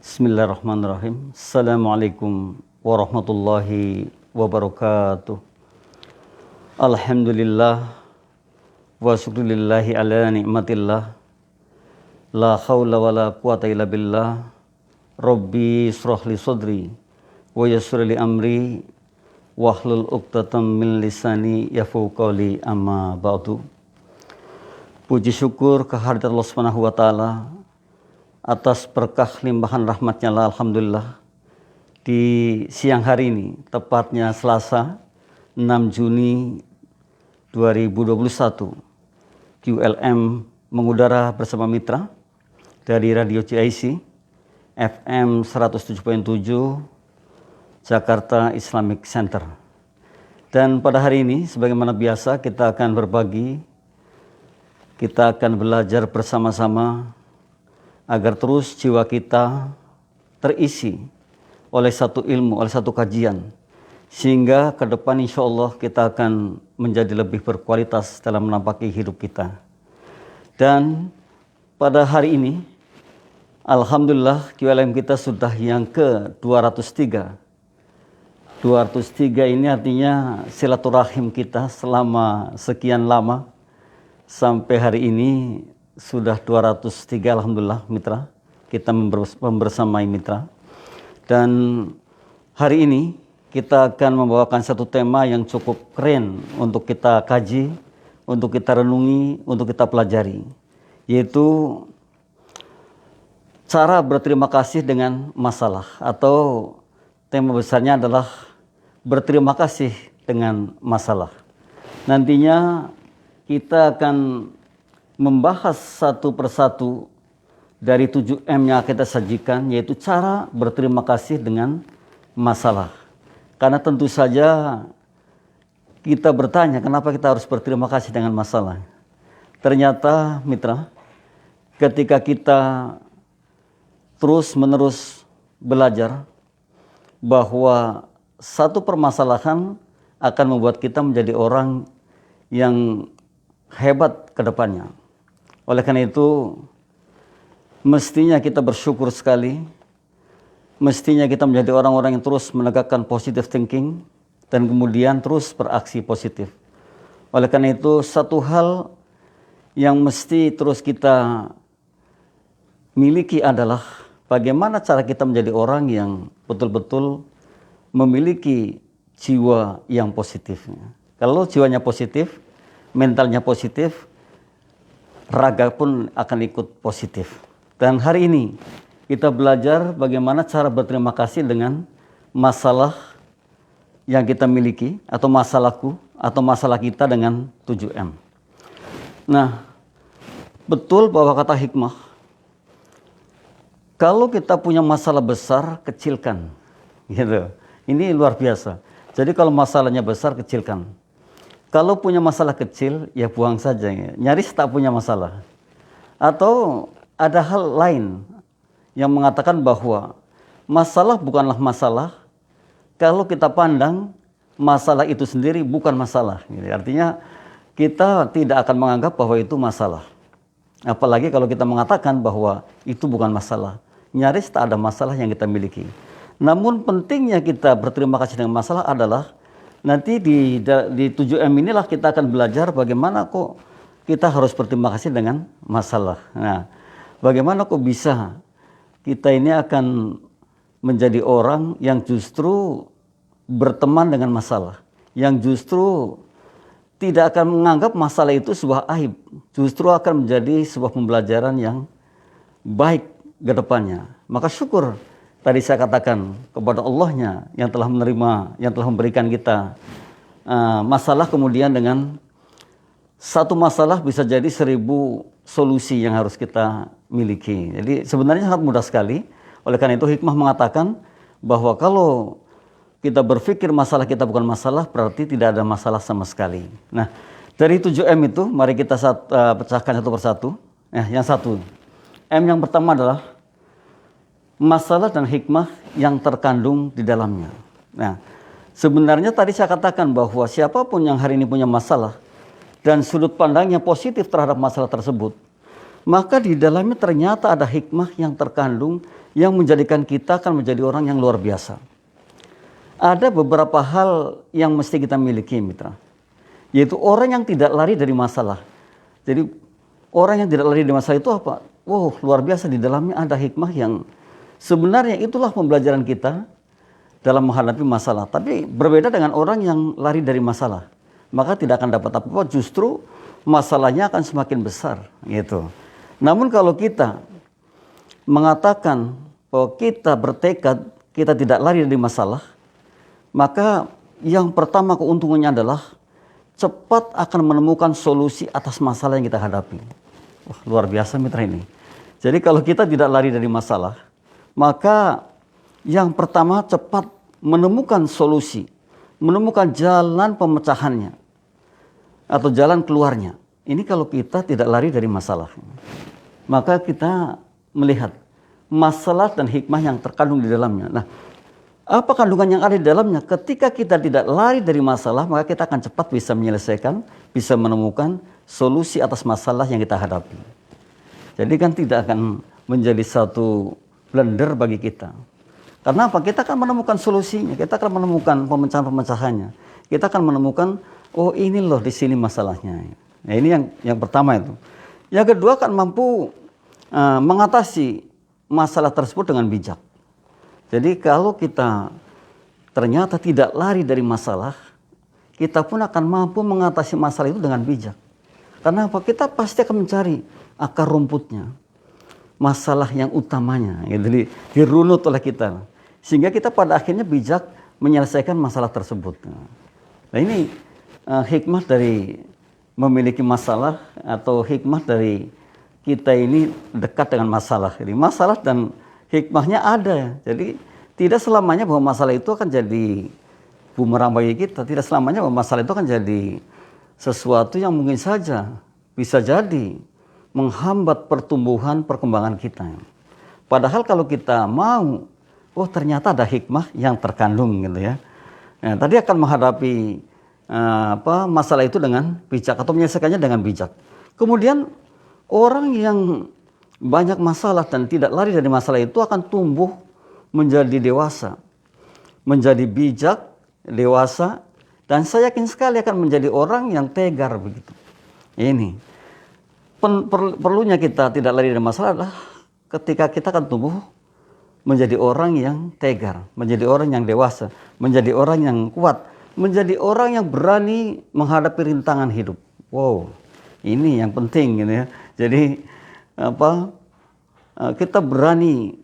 Bismillahirrahmanirrahim. Assalamualaikum warahmatullahi wabarakatuh. Alhamdulillah wa syukrulillahi ala ni'matillah. La hawla wa la quwata illa billah. Rabbi israh li sadri wa yassir li amri wahlul 'uqdatam min lisani yafqahu qawli, amma ba'du. Puji syukur kehadirat Allah Subhanahu wa taala atas berkah limpahan rahmatnya lah, alhamdulillah. Di siang hari ini, tepatnya Selasa 6 Juni 2021, QLM mengudara bersama mitra dari Radio CIC FM 107.7 Jakarta Islamic Center. Dan pada hari ini, sebagaimana biasa, kita akan berbagi, kita akan belajar bersama-sama agar terus jiwa kita terisi oleh satu ilmu, oleh satu kajian, sehingga ke depan insya Allah kita akan menjadi lebih berkualitas dalam menampaki hidup kita. Dan pada hari ini, alhamdulillah QLM kita sudah yang ke-203. 203 ini artinya silaturahim kita selama sekian lama sampai hari ini sudah 203, alhamdulillah mitra. Kita membersamai mitra. Dan hari ini kita akan membawakan satu tema yang cukup keren untuk kita kaji, untuk kita renungi, untuk kita pelajari, yaitu cara berterima kasih dengan masalah, atau tema besarnya adalah berterima kasih dengan masalah. Nantinya kita akan membahas satu persatu dari 7M yang kita sajikan, yaitu cara berterima kasih dengan masalah. Karena tentu saja kita bertanya, kenapa kita harus berterima kasih dengan masalah? Ternyata mitra, ketika kita terus-menerus belajar bahwa satu permasalahan akan membuat kita menjadi orang yang hebat ke depannya. Oleh karena itu, mestinya kita bersyukur sekali, mestinya kita menjadi orang-orang yang terus menegakkan positive thinking dan kemudian terus beraksi positif. Oleh karena itu, satu hal yang mesti terus kita miliki adalah bagaimana cara kita menjadi orang yang betul-betul memiliki jiwa yang positif. Kalau jiwanya positif, mentalnya positif, raga pun akan ikut positif. Dan hari ini kita belajar bagaimana cara berterima kasih dengan masalah yang kita miliki, atau masalahku, atau masalah kita dengan 7M. Nah, betul bahwa kata hikmah, kalau kita punya masalah besar, kecilkan. Gitu. Ini luar biasa. Jadi kalau masalahnya besar, kecilkan. Kalau punya masalah kecil, ya buang saja. Nyaris tak punya masalah. Atau ada hal lain yang mengatakan bahwa masalah bukanlah masalah kalau kita pandang masalah itu sendiri bukan masalah. Artinya kita tidak akan menganggap bahwa itu masalah. Apalagi kalau kita mengatakan bahwa itu bukan masalah. Nyaris tak ada masalah yang kita miliki. Namun pentingnya kita berterima kasih dengan masalah adalah nanti di 7M inilah kita akan belajar bagaimana kok kita harus berterima kasih dengan masalah. Nah, bagaimana kok bisa kita ini akan menjadi orang yang justru berteman dengan masalah, yang justru tidak akan menganggap masalah itu sebuah aib, justru akan menjadi sebuah pembelajaran yang baik ke depannya. Maka syukur tadi saya katakan kepada Allahnya yang telah menerima, yang telah memberikan kita masalah, kemudian dengan satu masalah bisa jadi 1000 solusi yang harus kita miliki. Jadi sebenarnya sangat mudah sekali. Oleh karena itu hikmah mengatakan bahwa kalau kita berpikir masalah kita bukan masalah, berarti tidak ada masalah sama sekali. Nah, dari 7M itu mari kita pecahkan satu persatu. Yang satu, M yang pertama adalah masalah dan hikmah yang terkandung di dalamnya. Nah, sebenarnya tadi saya katakan bahwa siapapun yang hari ini punya masalah dan sudut pandangnya positif terhadap masalah tersebut, maka di dalamnya ternyata ada hikmah yang terkandung yang menjadikan kita akan menjadi orang yang luar biasa. Ada beberapa hal yang mesti kita miliki, mitra. Yaitu orang yang tidak lari dari masalah. Jadi orang yang tidak lari dari masalah itu apa? Wow, luar biasa, di dalamnya ada hikmah yang sebenarnya itulah pembelajaran kita dalam menghadapi masalah. Tapi berbeda dengan orang yang lari dari masalah. Maka tidak akan dapat apa-apa, justru masalahnya akan semakin besar. Gitu. Namun kalau kita mengatakan bahwa kita bertekad, kita tidak lari dari masalah, maka yang pertama keuntungannya adalah cepat akan menemukan solusi atas masalah yang kita hadapi. Wah, luar biasa mitra ini. Jadi kalau kita tidak lari dari masalah, maka yang pertama cepat menemukan solusi, menemukan jalan pemecahannya atau jalan keluarnya. Ini kalau kita tidak lari dari masalah. Maka kita melihat masalah dan hikmah yang terkandung di dalamnya. Nah, apa kandungan yang ada di dalamnya? Ketika kita tidak lari dari masalah, maka kita akan cepat bisa menyelesaikan, bisa menemukan solusi atas masalah yang kita hadapi. Jadi kan tidak akan menjadi satu blunder bagi kita. Karena apa? Kita akan menemukan solusinya, kita akan menemukan pemecahan-pemecahannya. Kita akan menemukan, oh ini loh di sini masalahnya. Nah, ini yang pertama itu. Yang kedua akan mampu mengatasi masalah tersebut dengan bijak. Jadi kalau kita ternyata tidak lari dari masalah, kita pun akan mampu mengatasi masalah itu dengan bijak. Karena apa? Kita pasti akan mencari akar rumputnya, masalah yang utamanya, jadi dirunut oleh kita. Sehingga kita pada akhirnya bijak menyelesaikan masalah tersebut. Nah ini hikmah dari memiliki masalah atau hikmah dari kita ini dekat dengan masalah. Jadi masalah dan hikmahnya ada. Jadi tidak selamanya bahwa masalah itu akan jadi bumerang bagi kita. Tidak selamanya bahwa masalah itu akan jadi sesuatu yang mungkin saja bisa jadi menghambat pertumbuhan perkembangan kita. Padahal kalau kita mau, oh ternyata ada hikmah yang terkandung gitu ya. Nah, tadi akan menghadapi masalah itu dengan bijak atau menyelesaikannya dengan bijak. Kemudian orang yang banyak masalah dan tidak lari dari masalah itu akan tumbuh menjadi dewasa, menjadi bijak, dewasa, dan saya yakin sekali akan menjadi orang yang tegar begitu. Ini perlunya kita tidak lari dari masalah adalah ketika kita akan tumbuh menjadi orang yang tegar, menjadi orang yang dewasa, menjadi orang yang kuat, menjadi orang yang berani menghadapi rintangan hidup. Wow, ini yang penting gitu ya. Jadi kita berani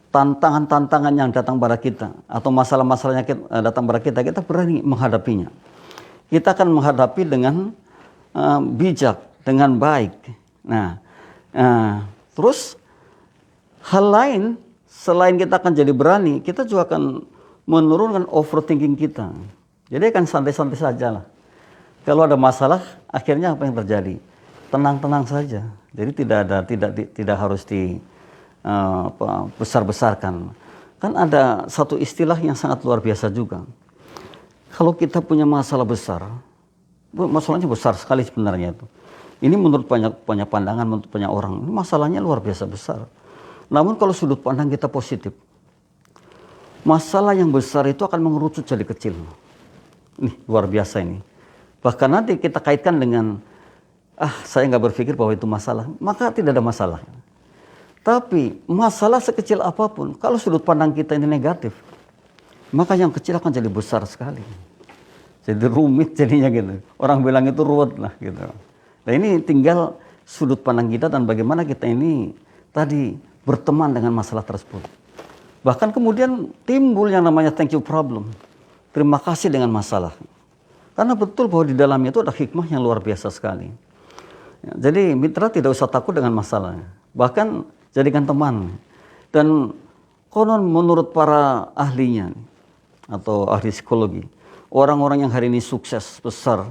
tantangan-tantangan yang datang pada kita atau masalah-masalah yang datang pada kita, kita berani menghadapinya. Kita akan menghadapi dengan bijak, dengan baik. Nah, terus hal lain selain kita akan jadi berani, kita juga akan menurunkan overthinking kita. Jadi akan santai-santai saja lah. Kalau ada masalah, akhirnya apa yang terjadi? Tenang-tenang saja. Jadi tidak harus besar-besarkan. Kan ada satu istilah yang sangat luar biasa juga. Kalau kita punya masalah besar, masalahnya besar sekali sebenarnya itu. Ini menurut banyak pandangan, menurut banyak orang, ini masalahnya luar biasa besar. Namun kalau sudut pandang kita positif, masalah yang besar itu akan mengerucut jadi kecil. Ini luar biasa ini. Bahkan nanti kita kaitkan dengan saya nggak berpikir bahwa itu masalah, maka tidak ada masalah. Tapi masalah sekecil apapun, kalau sudut pandang kita ini negatif, maka yang kecil akan jadi besar sekali. Jadi rumit jadinya gitu. Orang bilang itu ruwet lah gitu. Nah ini tinggal sudut pandang kita dan bagaimana kita ini tadi berteman dengan masalah tersebut. Bahkan kemudian timbul yang namanya thank you problem. Terima kasih dengan masalah. Karena betul bahwa di dalamnya itu ada hikmah yang luar biasa sekali. Jadi mitra tidak usah takut dengan masalah. Bahkan jadikan teman. Dan konon menurut para ahlinya atau ahli psikologi, orang-orang yang hari ini sukses besar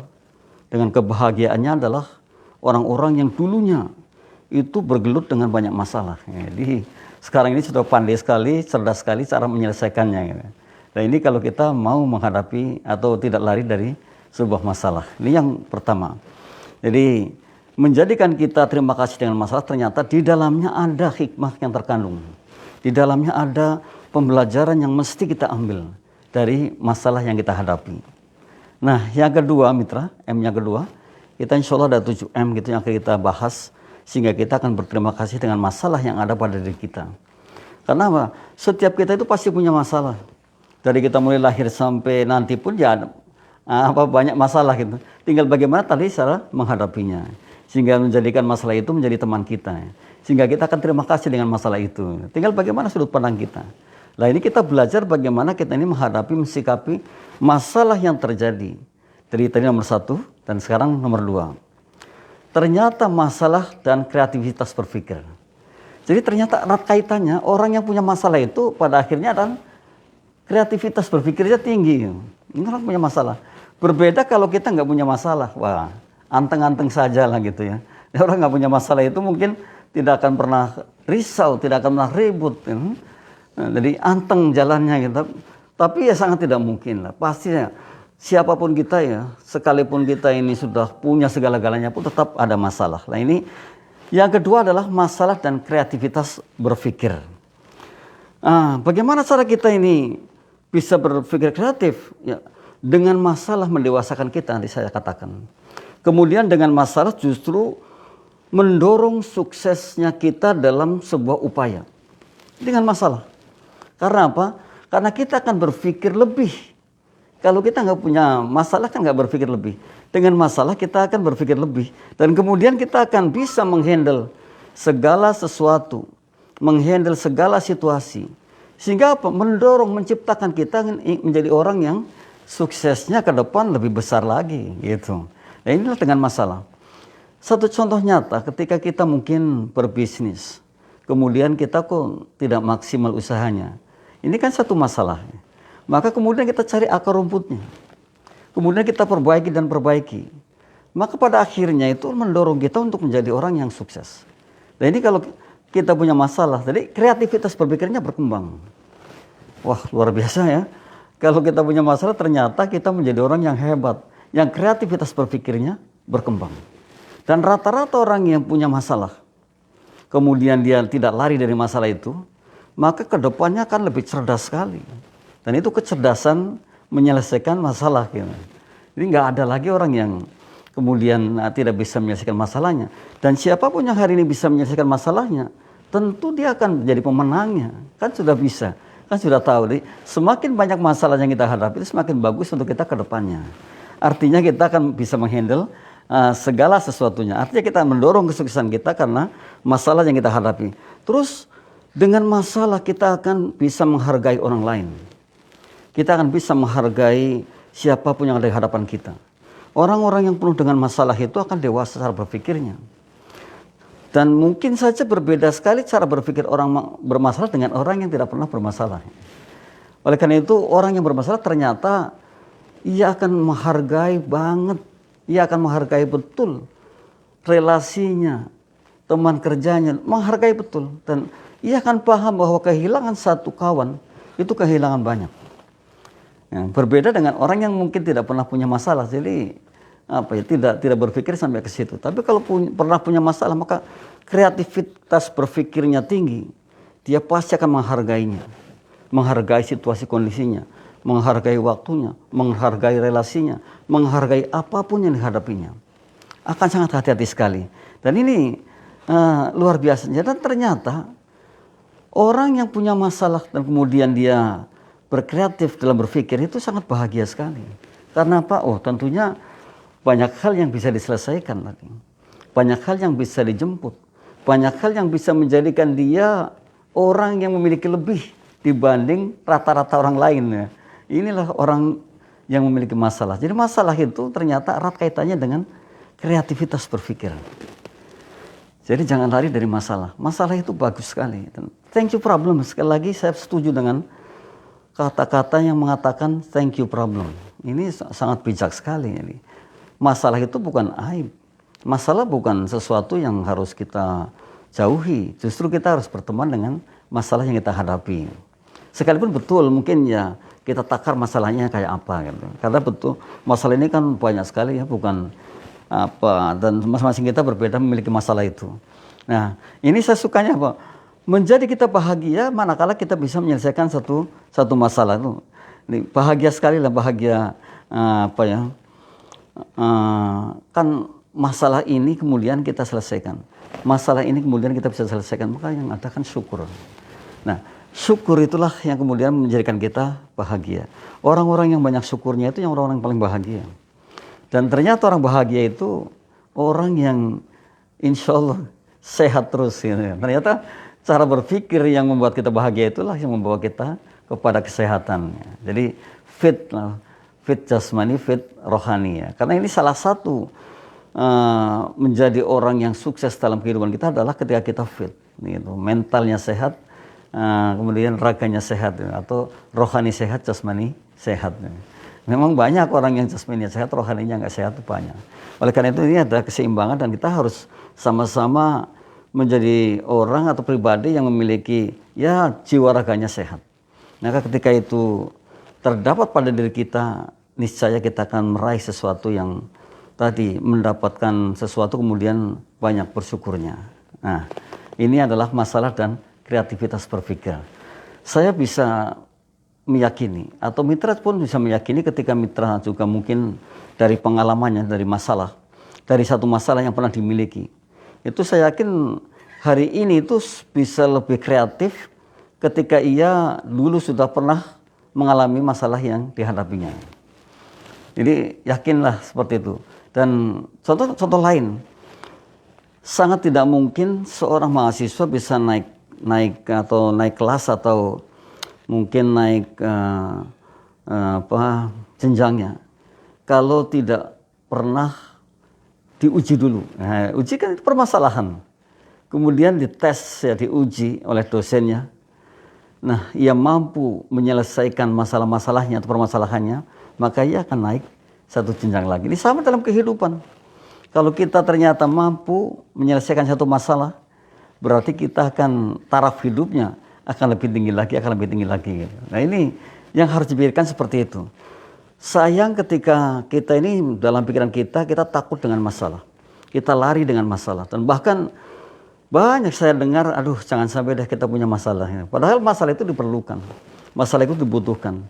dengan kebahagiaannya adalah orang-orang yang dulunya itu bergelut dengan banyak masalah. Jadi sekarang ini sudah pandai sekali, cerdas sekali cara menyelesaikannya. Nah ini kalau kita mau menghadapi atau tidak lari dari sebuah masalah. Ini yang pertama. Jadi menjadikan kita terima kasih dengan masalah, ternyata di dalamnya ada hikmah yang terkandung. Di dalamnya ada pembelajaran yang mesti kita ambil dari masalah yang kita hadapi. Nah, yang kedua mitra, M-nya kedua, kita insya Allah ada 7M gitu yang akan kita bahas, sehingga kita akan berterima kasih dengan masalah yang ada pada diri kita. Karena apa? Setiap kita itu pasti punya masalah. Dari kita mulai lahir sampai nanti pun ya ada banyak masalah gitu. Tinggal bagaimana tadi cara menghadapinya. Sehingga menjadikan masalah itu menjadi teman kita. Sehingga kita akan terima kasih dengan masalah itu. Tinggal bagaimana sudut pandang kita. Nah ini kita belajar bagaimana kita ini menghadapi, mensikapi masalah yang terjadi. Dari tadi nomor 1 dan sekarang nomor 2. Ternyata masalah dan kreativitas berpikir. Jadi ternyata erat kaitannya orang yang punya masalah itu pada akhirnya adalah kreativitas berpikirnya tinggi. Ini orang punya masalah. Berbeda kalau kita nggak punya masalah. Wah, anteng-anteng saja lah gitu ya. Orang nggak punya masalah itu mungkin tidak akan pernah risau, tidak akan pernah ribut. Ya. Nah, jadi anteng jalannya gitu. Tapi ya sangat tidak mungkin lah. Pastinya siapapun kita ya, sekalipun kita ini sudah punya segala-galanya pun tetap ada masalah. Nah ini yang kedua adalah masalah dan kreativitas berpikir. Bagaimana cara kita ini bisa berpikir kreatif? Ya, dengan masalah mendewasakan kita, nanti saya katakan. Kemudian dengan masalah justru mendorong suksesnya kita dalam sebuah upaya. Dengan masalah. Karena apa? Karena kita akan berpikir lebih. Kalau kita nggak punya masalah kan nggak berpikir lebih. Dengan masalah kita akan berpikir lebih. Dan kemudian kita akan bisa menghandle segala sesuatu. Menghandle segala situasi. Sehingga apa? Mendorong, menciptakan kita menjadi orang yang suksesnya ke depan lebih besar lagi. Gitu. Nah inilah dengan masalah. Satu contoh nyata ketika kita mungkin berbisnis. Kemudian kita kok tidak maksimal usahanya. Ini kan satu masalah. Maka kemudian kita cari akar rumputnya. Kemudian kita perbaiki dan perbaiki. Maka pada akhirnya itu mendorong kita untuk menjadi orang yang sukses. Nah ini kalau kita punya masalah, jadi kreativitas berpikirnya berkembang. Wah luar biasa ya. Kalau kita punya masalah ternyata kita menjadi orang yang hebat. Yang kreativitas berpikirnya berkembang. Dan rata-rata orang yang punya masalah, kemudian dia tidak lari dari masalah itu, maka kedepannya akan lebih cerdas sekali. Dan itu kecerdasan menyelesaikan masalah. Gitu. Jadi nggak ada lagi orang yang kemudian tidak bisa menyelesaikan masalahnya. Dan siapapun yang hari ini bisa menyelesaikan masalahnya, tentu dia akan menjadi pemenangnya. Kan sudah bisa, kan sudah tahu. Jadi, semakin banyak masalah yang kita hadapi, itu semakin bagus untuk kita ke depannya. Artinya kita akan bisa menghandle segala sesuatunya. Artinya kita mendorong kesuksesan kita karena masalah yang kita hadapi. Terus dengan masalah kita akan bisa menghargai orang lain. Kita akan bisa menghargai siapapun yang ada di hadapan kita. Orang-orang yang penuh dengan masalah itu akan dewasa cara berpikirnya. Dan mungkin saja berbeda sekali cara berpikir orang bermasalah dengan orang yang tidak pernah bermasalah. Oleh karena itu orang yang bermasalah ternyata ia akan menghargai banget. Ia akan menghargai betul relasinya, teman kerjanya, menghargai betul. Dan ia akan paham bahwa kehilangan satu kawan itu kehilangan banyak. Ya, berbeda dengan orang yang mungkin tidak pernah punya masalah, jadi tidak berpikir sampai ke situ. Tapi kalau pernah punya masalah, maka kreativitas berpikirnya tinggi. Dia pasti akan menghargainya, menghargai situasi kondisinya, menghargai waktunya, menghargai relasinya, menghargai apapun yang dihadapinya. Akan sangat hati-hati sekali. Dan ini luar biasa. Dan ternyata orang yang punya masalah dan kemudian dia berkreatif dalam berpikir itu sangat bahagia sekali. Karena apa? Oh tentunya banyak hal yang bisa diselesaikan lagi. Banyak hal yang bisa dijemput. Banyak hal yang bisa menjadikan dia orang yang memiliki lebih dibanding rata-rata orang lain. Ya. Inilah orang yang memiliki masalah. Jadi masalah itu ternyata erat kaitannya dengan kreativitas berpikir. Jadi jangan lari dari masalah. Masalah itu bagus sekali. Thank you problem. Sekali lagi saya setuju dengan kata-kata yang mengatakan thank you problem. Ini sangat bijak sekali. Masalah itu bukan aib. Masalah bukan sesuatu yang harus kita jauhi. Justru kita harus berteman dengan masalah yang kita hadapi. Sekalipun betul mungkin ya kita takar masalahnya kayak apa gitu. Karena betul masalah ini kan banyak sekali ya, bukan apa, dan masing-masing kita berbeda memiliki masalah itu. Nah, ini saya sukanya apa? Menjadi kita bahagia manakala kita bisa menyelesaikan satu masalah itu. Ini bahagia sekali lah, bahagia kan masalah ini kemudian kita selesaikan. Masalah ini kemudian kita bisa selesaikan, maka yang ada kan syukur. Nah, syukur itulah yang kemudian menjadikan kita bahagia. Orang-orang yang banyak syukurnya itu yang orang-orang yang paling bahagia. Dan ternyata orang bahagia itu orang yang insya Allah sehat terus. Gitu. Ternyata cara berpikir yang membuat kita bahagia itulah yang membawa kita kepada kesehatan. Jadi fit jasmani, fit rohani. Ya. Karena ini salah satu menjadi orang yang sukses dalam kehidupan kita adalah ketika kita fit. Gitu. Mentalnya sehat, kemudian raganya sehat. Ya. Atau rohani sehat, jasmani sehat. Ya. Memang banyak orang yang jasmaninya sehat, rohaninya nggak sehat itu banyak. Oleh karena itu ini ada keseimbangan dan kita harus sama-sama menjadi orang atau pribadi yang memiliki ya jiwa raganya sehat. Maka ketika itu terdapat pada diri kita, niscaya kita akan meraih sesuatu yang tadi mendapatkan sesuatu kemudian banyak bersyukurnya. Nah, ini adalah masalah dan kreativitas berpikir. Saya bisa meyakini atau mitra pun bisa meyakini ketika mitra juga mungkin dari pengalamannya, dari masalah, dari satu masalah yang pernah dimiliki. Itu saya yakin hari ini itu bisa lebih kreatif ketika ia dulu sudah pernah mengalami masalah yang dihadapinya. Jadi yakinlah seperti itu. Dan contoh lain, sangat tidak mungkin seorang mahasiswa bisa naik kelas atau mungkin naik jenjangnya kalau tidak pernah diuji dulu. Nah, uji kan itu permasalahan. Kemudian dites ya, diuji oleh dosennya. Nah, ia mampu menyelesaikan masalah-masalahnya atau permasalahannya, maka ia akan naik satu jenjang lagi. Ini sama dalam kehidupan. Kalau kita ternyata mampu menyelesaikan satu masalah, berarti kita akan taraf hidupnya akan lebih tinggi lagi, akan lebih tinggi lagi. Nah, ini yang harus dipikirkan seperti itu. Sayang ketika kita ini dalam pikiran kita takut dengan masalah. Kita lari dengan masalah. Dan bahkan banyak saya dengar, aduh jangan sampai deh kita punya masalah. Padahal masalah itu diperlukan. Masalah itu dibutuhkan.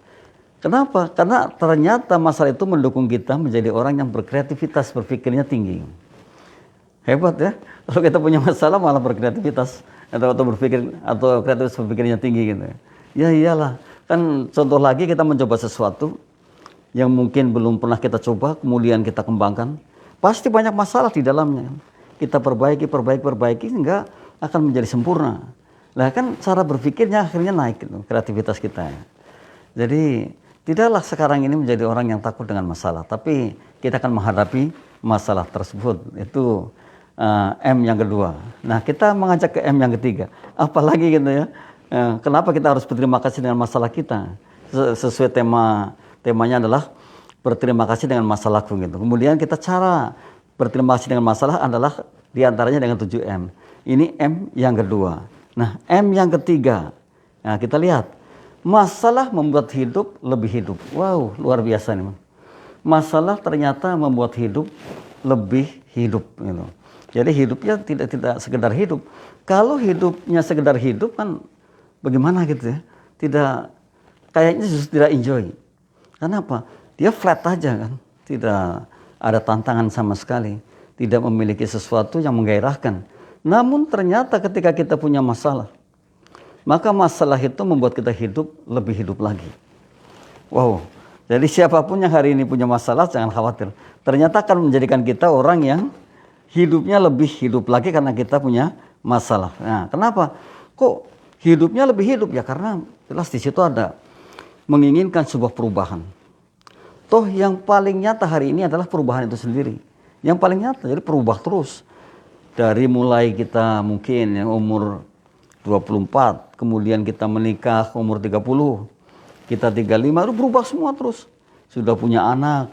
Kenapa? Karena ternyata masalah itu mendukung kita menjadi orang yang berkreativitas, berpikirnya tinggi. Hebat ya. Kalau kita punya masalah malah berkreativitas. Atau berpikir atau kreativitas berpikirnya tinggi gitu. Ya iyalah. Kan contoh lagi kita mencoba sesuatu yang mungkin belum pernah kita coba, kemudian kita kembangkan. Pasti banyak masalah di dalamnya. Kita perbaiki sehingga akan menjadi sempurna. Nah kan cara berpikirnya akhirnya naik gitu, kreativitas kita. Jadi tidaklah sekarang ini menjadi orang yang takut dengan masalah, tapi kita akan menghadapi masalah tersebut. Itu M yang kedua. Nah kita mengajak ke M yang ketiga. Apalagi gitu ya. Kenapa kita harus berterima kasih dengan masalah kita? Sesuai temanya adalah berterima kasih dengan masalahku gitu. Kemudian kita cara berterima kasih dengan masalah adalah diantaranya dengan 7M. Ini M yang kedua. Nah M yang ketiga. Nah kita lihat. Masalah membuat hidup lebih hidup. Wow, luar biasa nih. Masalah ternyata membuat hidup lebih hidup gitu. Jadi hidupnya tidak sekedar hidup. Kalau hidupnya sekedar hidup kan bagaimana gitu ya? Kayaknya justru tidak enjoy. Kenapa? Dia flat aja kan. Tidak ada tantangan sama sekali. Tidak memiliki sesuatu yang menggairahkan. Namun ternyata ketika kita punya masalah, maka masalah itu membuat kita lebih hidup lagi. Wow. Jadi siapapun yang hari ini punya masalah jangan khawatir. Ternyata akan menjadikan kita orang yang hidupnya lebih hidup lagi karena kita punya masalah. Nah, kenapa? Kok hidupnya lebih hidup? Ya karena jelas di situ ada menginginkan sebuah perubahan. Toh yang paling nyata hari ini adalah perubahan itu sendiri. Yang paling nyata, jadi berubah terus. Dari mulai kita mungkin yang umur 24, kemudian kita menikah umur 30, kita 35, itu berubah semua terus. Sudah punya anak,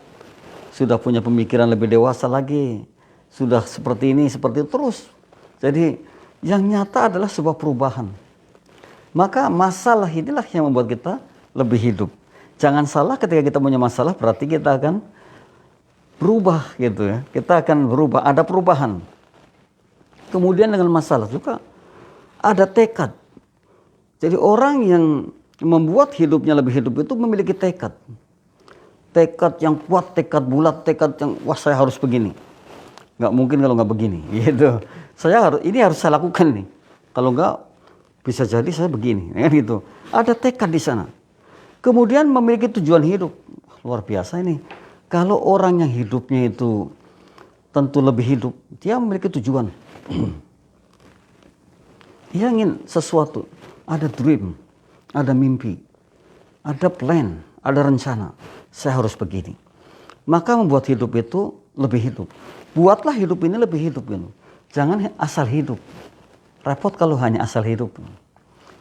sudah punya pemikiran lebih dewasa lagi. Sudah seperti ini, seperti itu terus. Jadi yang nyata adalah sebuah perubahan. Maka masalah inilah yang membuat kita lebih hidup. Jangan salah ketika kita punya masalah berarti kita akan berubah gitu ya. Kita akan berubah, ada perubahan. Kemudian dengan masalah juga ada tekad. Jadi orang yang membuat hidupnya lebih hidup itu memiliki tekad. Tekad yang kuat, tekad bulat, tekad yang wah saya harus begini. Nggak mungkin kalau nggak begini, gitu. Ini harus saya lakukan nih. Kalau nggak bisa jadi saya begini, kan gitu. Ada tekad di sana. Kemudian memiliki tujuan hidup. Luar biasa ini. Kalau orang yang hidupnya itu tentu lebih hidup, dia memiliki tujuan. Dia ingin sesuatu, ada dream, ada mimpi, ada plan, ada rencana. Saya harus begini. Maka membuat hidup itu lebih hidup. Buatlah hidup ini lebih hidup. Gitu. Jangan asal hidup. Repot kalau hanya asal hidup.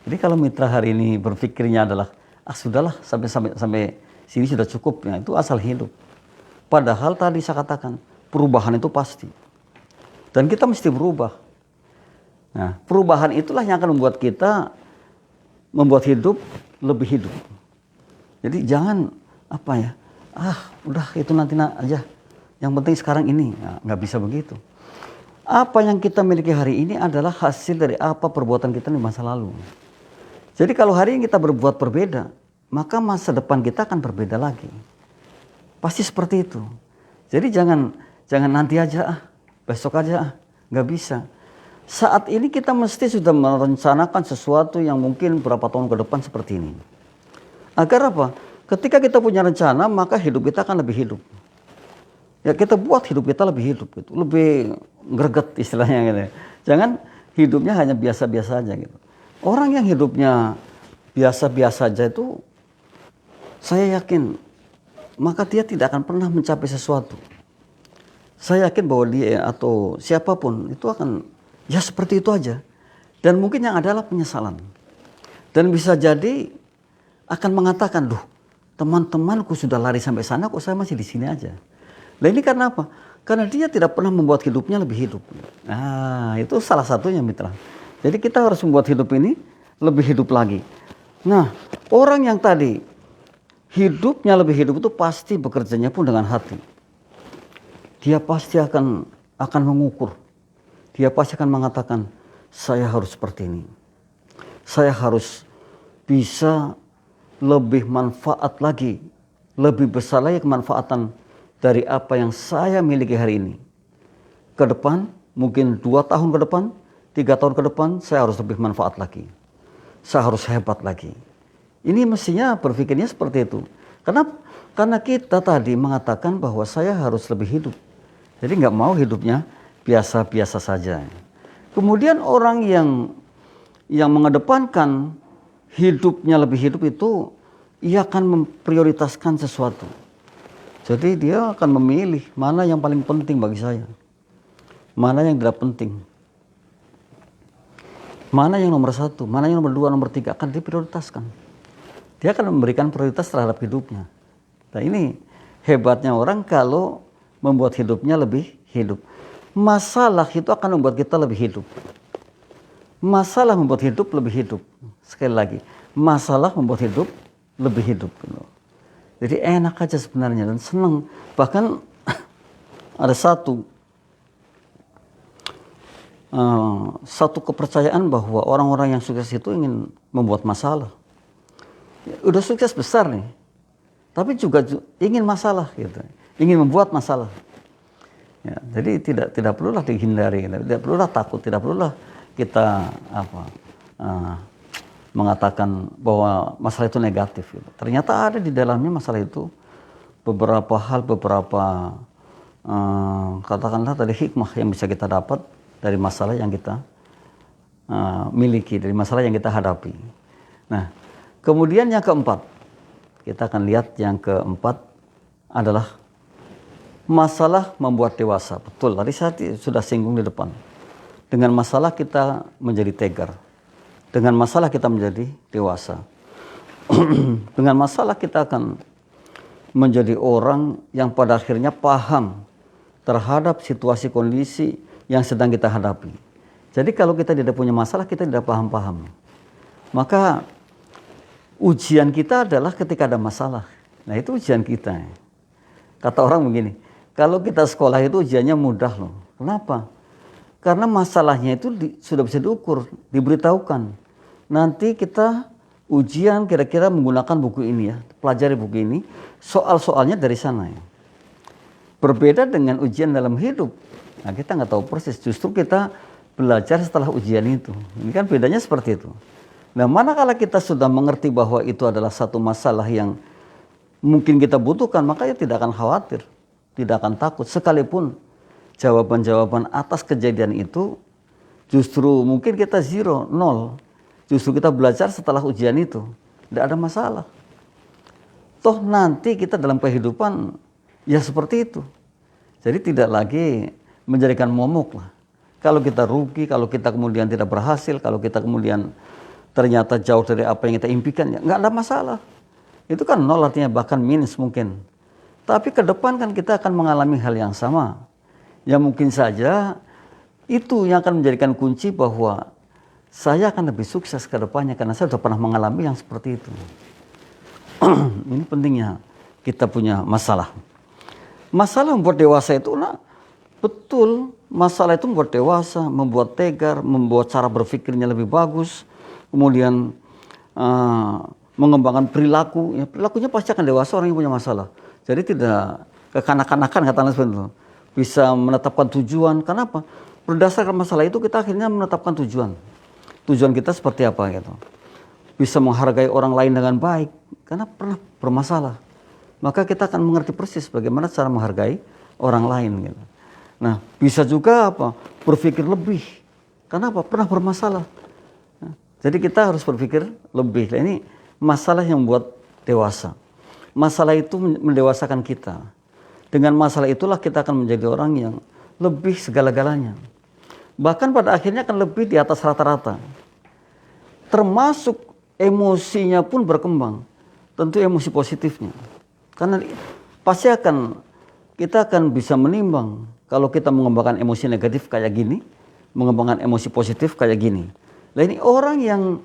Jadi kalau mitra hari ini berpikirnya adalah, sudahlah sampai sini sudah cukup. Ya, itu asal hidup. Padahal tadi saya katakan, perubahan itu pasti. Dan kita mesti berubah. Nah, perubahan itulah yang akan membuat kita membuat hidup lebih hidup. Jadi jangan udah itu nanti aja. Yang penting sekarang ini. Nah, nggak bisa begitu. Apa yang kita miliki hari ini adalah hasil dari apa perbuatan kita di masa lalu. Jadi kalau hari ini kita berbuat berbeda, maka masa depan kita akan berbeda lagi. Pasti seperti itu. Jadi jangan nanti aja, besok aja, nggak bisa. Saat ini kita mesti sudah merencanakan sesuatu yang mungkin berapa tahun ke depan seperti ini. Agar apa? Ketika kita punya rencana, maka hidup kita akan lebih hidup. Ya kita buat hidup kita lebih hidup, gitu. Lebih greget istilahnya gitu. Jangan hidupnya hanya biasa-biasa aja gitu. Orang yang hidupnya biasa-biasa aja itu, saya yakin, maka dia tidak akan pernah mencapai sesuatu. Saya yakin bahwa dia atau siapapun itu akan ya seperti itu aja. Dan mungkin yang adalah penyesalan. Dan bisa jadi akan mengatakan, teman-temanku sudah lari sampai sana, kok saya masih di sini aja. Nah ini karena apa? Karena dia tidak pernah membuat hidupnya lebih hidup. Nah itu salah satunya mitra. Jadi kita harus membuat hidup ini lebih hidup lagi. Nah orang yang tadi hidupnya lebih hidup itu pasti bekerjanya pun dengan hati. Dia pasti akan mengukur. Dia pasti akan mengatakan, saya harus seperti ini. Saya harus bisa lebih manfaat lagi, lebih besar lagi kemanfaatan dari apa yang saya miliki hari ini. Ke depan, mungkin 2 tahun ke depan, 3 tahun ke depan, saya harus lebih manfaat lagi. Saya harus hebat lagi. Ini mestinya berpikirnya seperti itu. Karena kita tadi mengatakan bahwa saya harus lebih hidup. Jadi nggak mau hidupnya biasa-biasa saja. Kemudian orang yang mengedepankan hidupnya lebih hidup itu, ia akan memprioritaskan sesuatu. Jadi dia akan memilih mana yang paling penting bagi saya. Mana yang tidak penting. Mana yang nomor 1, mana yang nomor 2, nomor 3 akan diprioritaskan. Dia akan memberikan prioritas terhadap hidupnya. Nah ini hebatnya orang kalau membuat hidupnya lebih hidup. Masalah itu akan membuat kita lebih hidup. Masalah membuat hidup lebih hidup. Sekali lagi, masalah membuat hidup lebih hidup. Jadi enak aja sebenarnya dan senang. Bahkan ada satu kepercayaan bahwa orang-orang yang sukses itu ingin membuat masalah. Ya, udah sukses besar nih, tapi juga ingin masalah gitu, ingin membuat masalah. Ya, jadi tidak perlulah dihindari, tidak perlulah takut, tidak perlulah kita mengatakan bahwa masalah itu negatif. Gitu. Ternyata ada di dalamnya masalah itu beberapa hal, katakanlah tadi hikmah yang bisa kita dapat dari masalah yang kita miliki, dari masalah yang kita hadapi. Nah, kemudian yang keempat, kita akan lihat yang keempat adalah masalah membuat dewasa. Betul, tadi saya sudah singgung di depan. Dengan masalah kita menjadi tegar. Dengan masalah kita menjadi dewasa. Dengan masalah kita akan menjadi orang yang pada akhirnya paham terhadap situasi kondisi yang sedang kita hadapi. Jadi kalau kita tidak punya masalah, kita tidak paham-paham. Maka ujian kita adalah ketika ada masalah. Nah itu ujian kita. Kata orang begini, kalau kita sekolah itu ujiannya mudah loh. Kenapa? Karena masalahnya itu sudah bisa diukur, diberitahukan. Nanti kita ujian kira-kira menggunakan buku ini ya, pelajari buku ini, soal-soalnya dari sana ya. Berbeda dengan ujian dalam hidup. Nah, kita nggak tahu persis, justru kita belajar setelah ujian itu. Ini kan bedanya seperti itu. Nah, manakala kita sudah mengerti bahwa itu adalah satu masalah yang mungkin kita butuhkan, maka ya tidak akan khawatir, tidak akan takut. Sekalipun jawaban-jawaban atas kejadian itu justru mungkin kita zero, nol. Justru kita belajar setelah ujian itu, tidak ada masalah. Toh nanti kita dalam kehidupan ya seperti itu. Jadi tidak lagi menjadikan momok lah. Kalau kita rugi, kalau kita kemudian tidak berhasil, kalau kita kemudian ternyata jauh dari apa yang kita impikan, ya nggak ada masalah. Itu kan nol, artinya bahkan minus mungkin. Tapi ke depan kan kita akan mengalami hal yang sama. Ya mungkin saja itu yang akan menjadikan kunci bahwa saya akan lebih sukses ke depannya karena saya sudah pernah mengalami yang seperti itu. Ini pentingnya kita punya masalah. Masalah membuat dewasa itu, nah, betul, masalah itu membuat dewasa, membuat tegar, membuat cara berpikirnya lebih bagus, kemudian mengembangkan perilaku. Ya, perilakunya pasti akan dewasa orang yang punya masalah. Jadi tidak kekanak-kanakan, kata Anda seperti itu. Bisa menetapkan tujuan. Kenapa? Berdasarkan masalah itu kita akhirnya menetapkan tujuan. Tujuan kita seperti apa gitu. Bisa menghargai orang lain dengan baik karena pernah bermasalah. Maka kita akan mengerti persis bagaimana cara menghargai orang lain gitu. Nah, bisa juga apa? Berpikir lebih. Kenapa? Pernah bermasalah. Nah, jadi kita harus berpikir lebih. Nah, ini masalah yang membuat dewasa. Masalah itu mendewasakan kita. Dengan masalah itulah kita akan menjadi orang yang lebih segala-galanya. Bahkan pada akhirnya akan lebih di atas rata-rata. Termasuk emosinya pun berkembang. Tentu emosi positifnya. Karena pasti kita akan bisa menimbang. Kalau kita mengembangkan emosi negatif kayak gini, mengembangkan emosi positif kayak gini. Nah, ini orang yang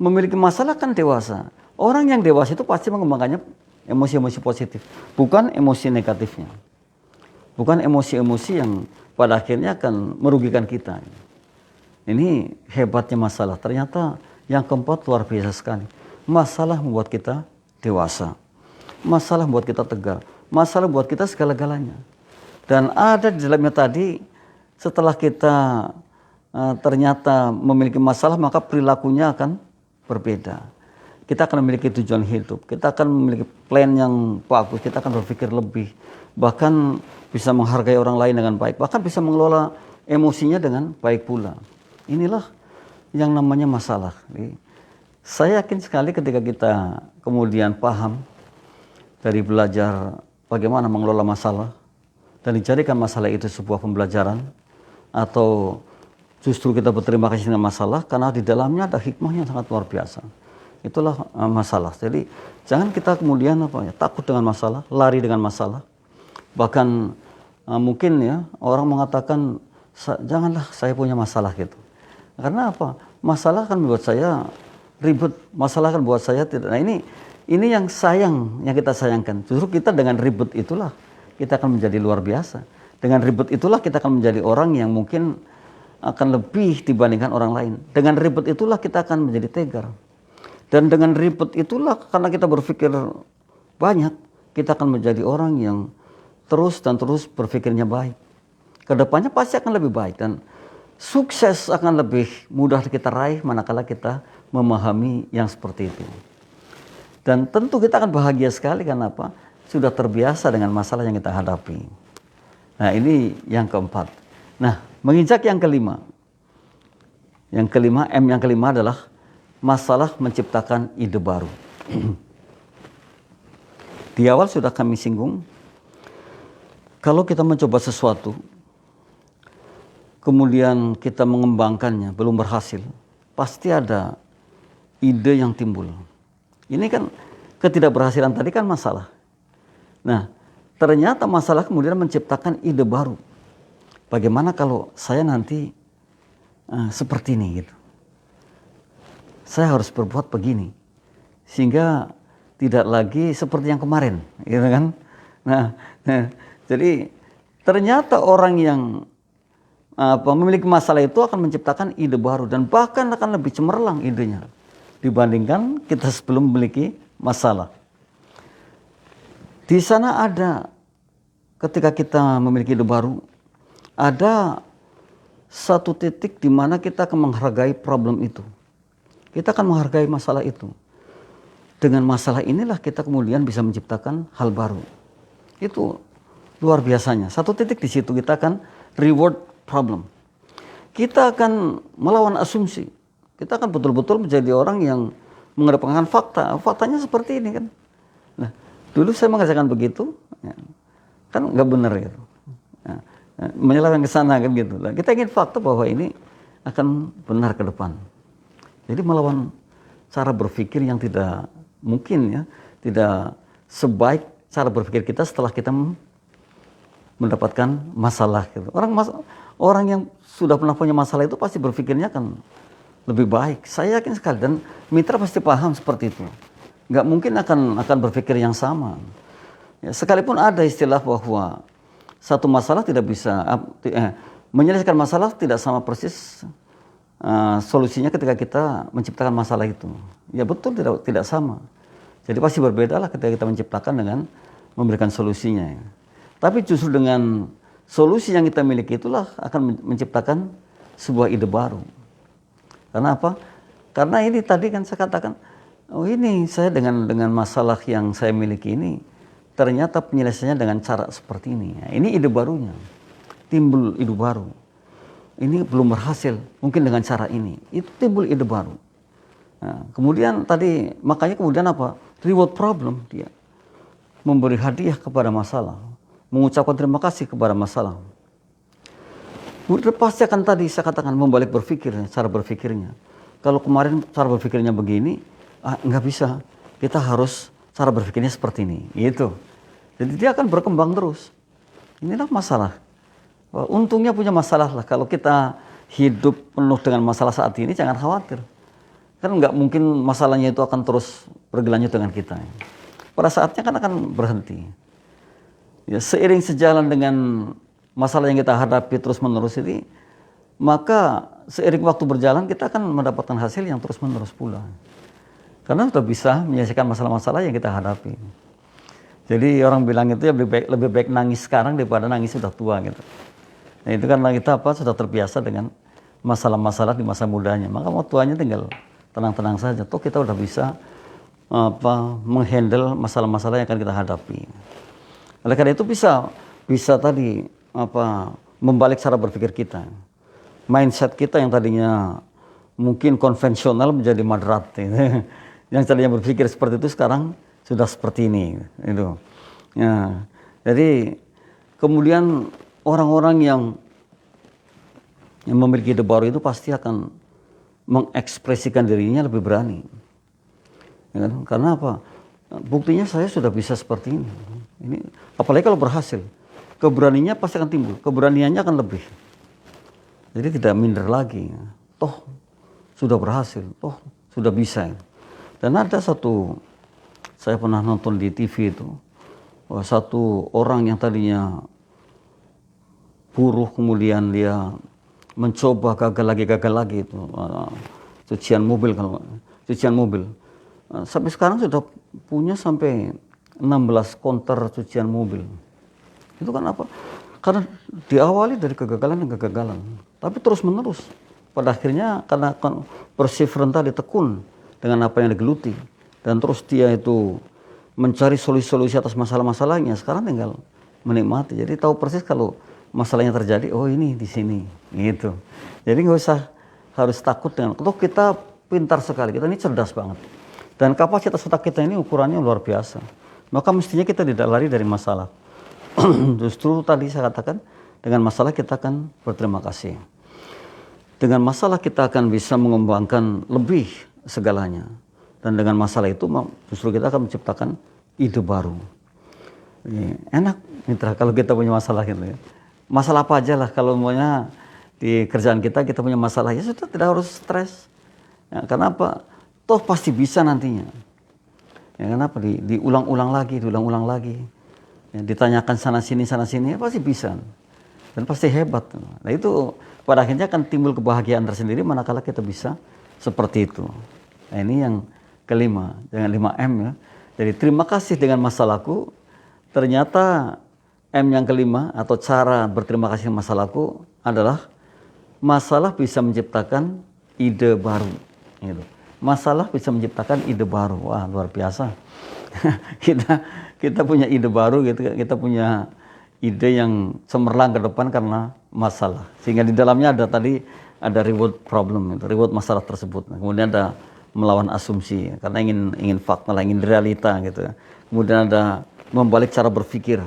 memiliki masalah kan dewasa. Orang yang dewasa itu pasti mengembangkannya emosi-emosi positif, bukan emosi negatifnya. Bukan emosi-emosi yang pada akhirnya akan merugikan kita. Ini hebatnya masalah. Ternyata yang keempat luar biasa sekali. Masalah membuat kita dewasa. Masalah membuat kita tegar. Masalah membuat kita segala-galanya. Dan ada di dalamnya tadi, setelah kita ternyata memiliki masalah, maka perilakunya akan berbeda. Kita akan memiliki tujuan hidup, kita akan memiliki plan yang bagus, kita akan berpikir lebih, bahkan bisa menghargai orang lain dengan baik, bahkan bisa mengelola emosinya dengan baik pula. Inilah yang namanya masalah. Saya yakin sekali ketika kita kemudian paham dari belajar bagaimana mengelola masalah, dan dijadikan masalah itu sebuah pembelajaran, atau justru kita berterima kasih dengan masalah, karena di dalamnya ada hikmah yang sangat luar biasa. Itulah masalah. Jadi jangan kita kemudian takut dengan masalah, lari dengan masalah. Bahkan mungkin ya orang mengatakan janganlah saya punya masalah gitu. Karena apa? Masalah akan membuat saya ribet, masalah akan membuat saya tidak. Nah, ini yang kita sayangkan. Justru kita dengan ribet itulah kita akan menjadi luar biasa. Dengan ribet itulah kita akan menjadi orang yang mungkin akan lebih dibandingkan orang lain. Dengan ribet itulah kita akan menjadi tegar. Dan dengan ribet itulah, karena kita berpikir banyak, kita akan menjadi orang yang terus dan terus berpikirnya baik. Kedepannya pasti akan lebih baik dan sukses akan lebih mudah kita raih manakala kita memahami yang seperti itu. Dan tentu kita akan bahagia sekali karena apa? Sudah terbiasa dengan masalah yang kita hadapi. Nah, ini yang keempat. Nah, menginjak yang kelima. Yang kelima adalah masalah menciptakan ide baru. Di awal sudah kami singgung, kalau kita mencoba sesuatu, kemudian kita mengembangkannya, belum berhasil, pasti ada ide yang timbul. Ini kan ketidakberhasilan tadi kan masalah. Nah, ternyata masalah kemudian menciptakan ide baru. Bagaimana kalau saya nanti seperti ini gitu. Saya harus berbuat begini, sehingga tidak lagi seperti yang kemarin, gitu kan? Nah, jadi ternyata orang yang memiliki masalah itu akan menciptakan ide baru dan bahkan akan lebih cemerlang idenya dibandingkan kita sebelum memiliki masalah. Di sana ada, ketika kita memiliki ide baru, ada satu titik di mana kita akan menghargai problem itu. Kita akan menghargai masalah itu. Dengan masalah inilah kita kemudian bisa menciptakan hal baru. Itu luar biasanya. Satu titik di situ kita akan reward problem. Kita akan melawan asumsi. Kita akan betul-betul menjadi orang yang mengedepankan fakta. Faktanya seperti ini kan. Nah, dulu saya mengerjakan begitu, ya, kan nggak benar gitu. Ya, menyeleweng ke sana kan gitu. Nah, kita ingin fakta bahwa ini akan benar ke depan. Jadi melawan cara berpikir yang tidak mungkin ya, tidak sebaik cara berpikir kita setelah kita mendapatkan masalah gitu. Orang yang sudah pernah punya masalah itu pasti berpikirnya kan lebih baik. Saya yakin sekali dan mitra pasti paham seperti itu. Nggak mungkin akan berpikir yang sama. Ya, sekalipun ada istilah bahwa satu masalah tidak bisa menyelesaikan masalah tidak sama persis solusinya ketika kita menciptakan masalah itu. Ya betul, tidak sama. Jadi pasti berbeda lah ketika kita menciptakan dengan memberikan solusinya. Ya. Tapi justru dengan solusi yang kita miliki itulah akan menciptakan sebuah ide baru. Karena apa? Karena ini tadi kan saya katakan, oh ini saya dengan masalah yang saya miliki ini, ternyata penyelesaiannya dengan cara seperti ini. Ya, ini ide barunya, timbul ide baru. Ini belum berhasil, mungkin dengan cara ini. Itu timbul ide baru. Nah, kemudian tadi, makanya kemudian apa? Reward problem, dia memberi hadiah kepada masalah, mengucapkan terima kasih kepada masalah. Kemudian pasti akan tadi saya katakan membalik berpikir, cara berpikirnya. Kalau kemarin cara berpikirnya begini, nggak bisa. Kita harus cara berpikirnya seperti ini, gitu. Jadi dia akan berkembang terus. Inilah masalah. Untungnya punya masalah lah. Kalau kita hidup penuh dengan masalah saat ini, jangan khawatir. Kan nggak mungkin masalahnya itu akan terus bergelanjut dengan kita. Pada saatnya kan akan berhenti. Ya, seiring sejalan dengan masalah yang kita hadapi terus menerus ini, maka seiring waktu berjalan kita akan mendapatkan hasil yang terus menerus pula. Karena sudah bisa menyelesaikan masalah-masalah yang kita hadapi. Jadi orang bilang itu ya lebih baik nangis sekarang daripada nangis sudah tua gitu. Nah itu kan kita sudah terbiasa dengan masalah-masalah di masa mudanya. Maka mau tuanya tinggal tenang-tenang saja. Toh kita udah bisa menghandle masalah-masalah yang akan kita hadapi. Oleh karena itu bisa tadi membalik cara berpikir kita. Mindset kita yang tadinya mungkin konvensional menjadi moderat. Yang tadinya berpikir seperti itu sekarang sudah seperti ini. Itu. Ya. Jadi kemudian orang-orang yang memiliki ide baru itu pasti akan mengekspresikan dirinya lebih berani. Ya kan? Karena apa? Buktinya saya sudah bisa seperti ini. Apalagi kalau berhasil. Keberaniannya pasti akan timbul. Keberaniannya akan lebih. Jadi tidak minder lagi. Toh sudah berhasil. Toh sudah bisa. Dan ada saya pernah nonton di TV itu. Satu orang yang tadinya buruh kemudian dia mencoba gagal lagi itu cucian mobil. Sampai sekarang sudah punya sampai 16 konter cucian mobil. Itu kan apa? Karena diawali dari kegagalan dan kegagalan, tapi terus menerus. Pada akhirnya karena perseverance tadi tekun dengan apa yang digeluti dan terus dia itu mencari solusi-solusi atas masalah-masalahnya. Sekarang tinggal menikmati. Jadi tahu persis kalau masalahnya terjadi, oh ini di sini, gitu. Jadi nggak usah harus takut dengan. Kalau kita pintar sekali, kita ini cerdas banget. Dan kapasitas otak kita ini ukurannya luar biasa. Maka mestinya kita tidak lari dari masalah. Justru tadi saya katakan, dengan masalah kita akan berterima kasih. Dengan masalah kita akan bisa mengembangkan lebih segalanya. Dan dengan masalah itu justru kita akan menciptakan ide baru. Enak mitra kalau kita punya masalah gitu ya. Masalah apa aja lah, kalau maunya di kerjaan kita punya masalah, ya sudah tidak harus stres. Ya, karena apa? Toh pasti bisa nantinya. Ya, kenapa? Diulang-ulang lagi. Ya, ditanyakan sana sini, ya pasti bisa. Dan pasti hebat. Nah itu pada akhirnya akan timbul kebahagiaan tersendiri manakala kita bisa seperti itu. Nah, ini yang kelima, dengan 5M ya. Jadi terima kasih dengan masalahku. Ternyata M yang kelima atau cara berterima kasih dengan masalahku adalah masalah bisa menciptakan ide baru. Gitu. Masalah bisa menciptakan ide baru. Wah, luar biasa. kita punya ide baru gitu, kita punya ide yang cemerlang ke depan karena masalah. Sehingga di dalamnya ada tadi ada reward problem, reward masalah tersebut. Nah, kemudian ada melawan asumsi karena ingin fakta, ingin realita gitu. Kemudian ada membalik cara berpikir.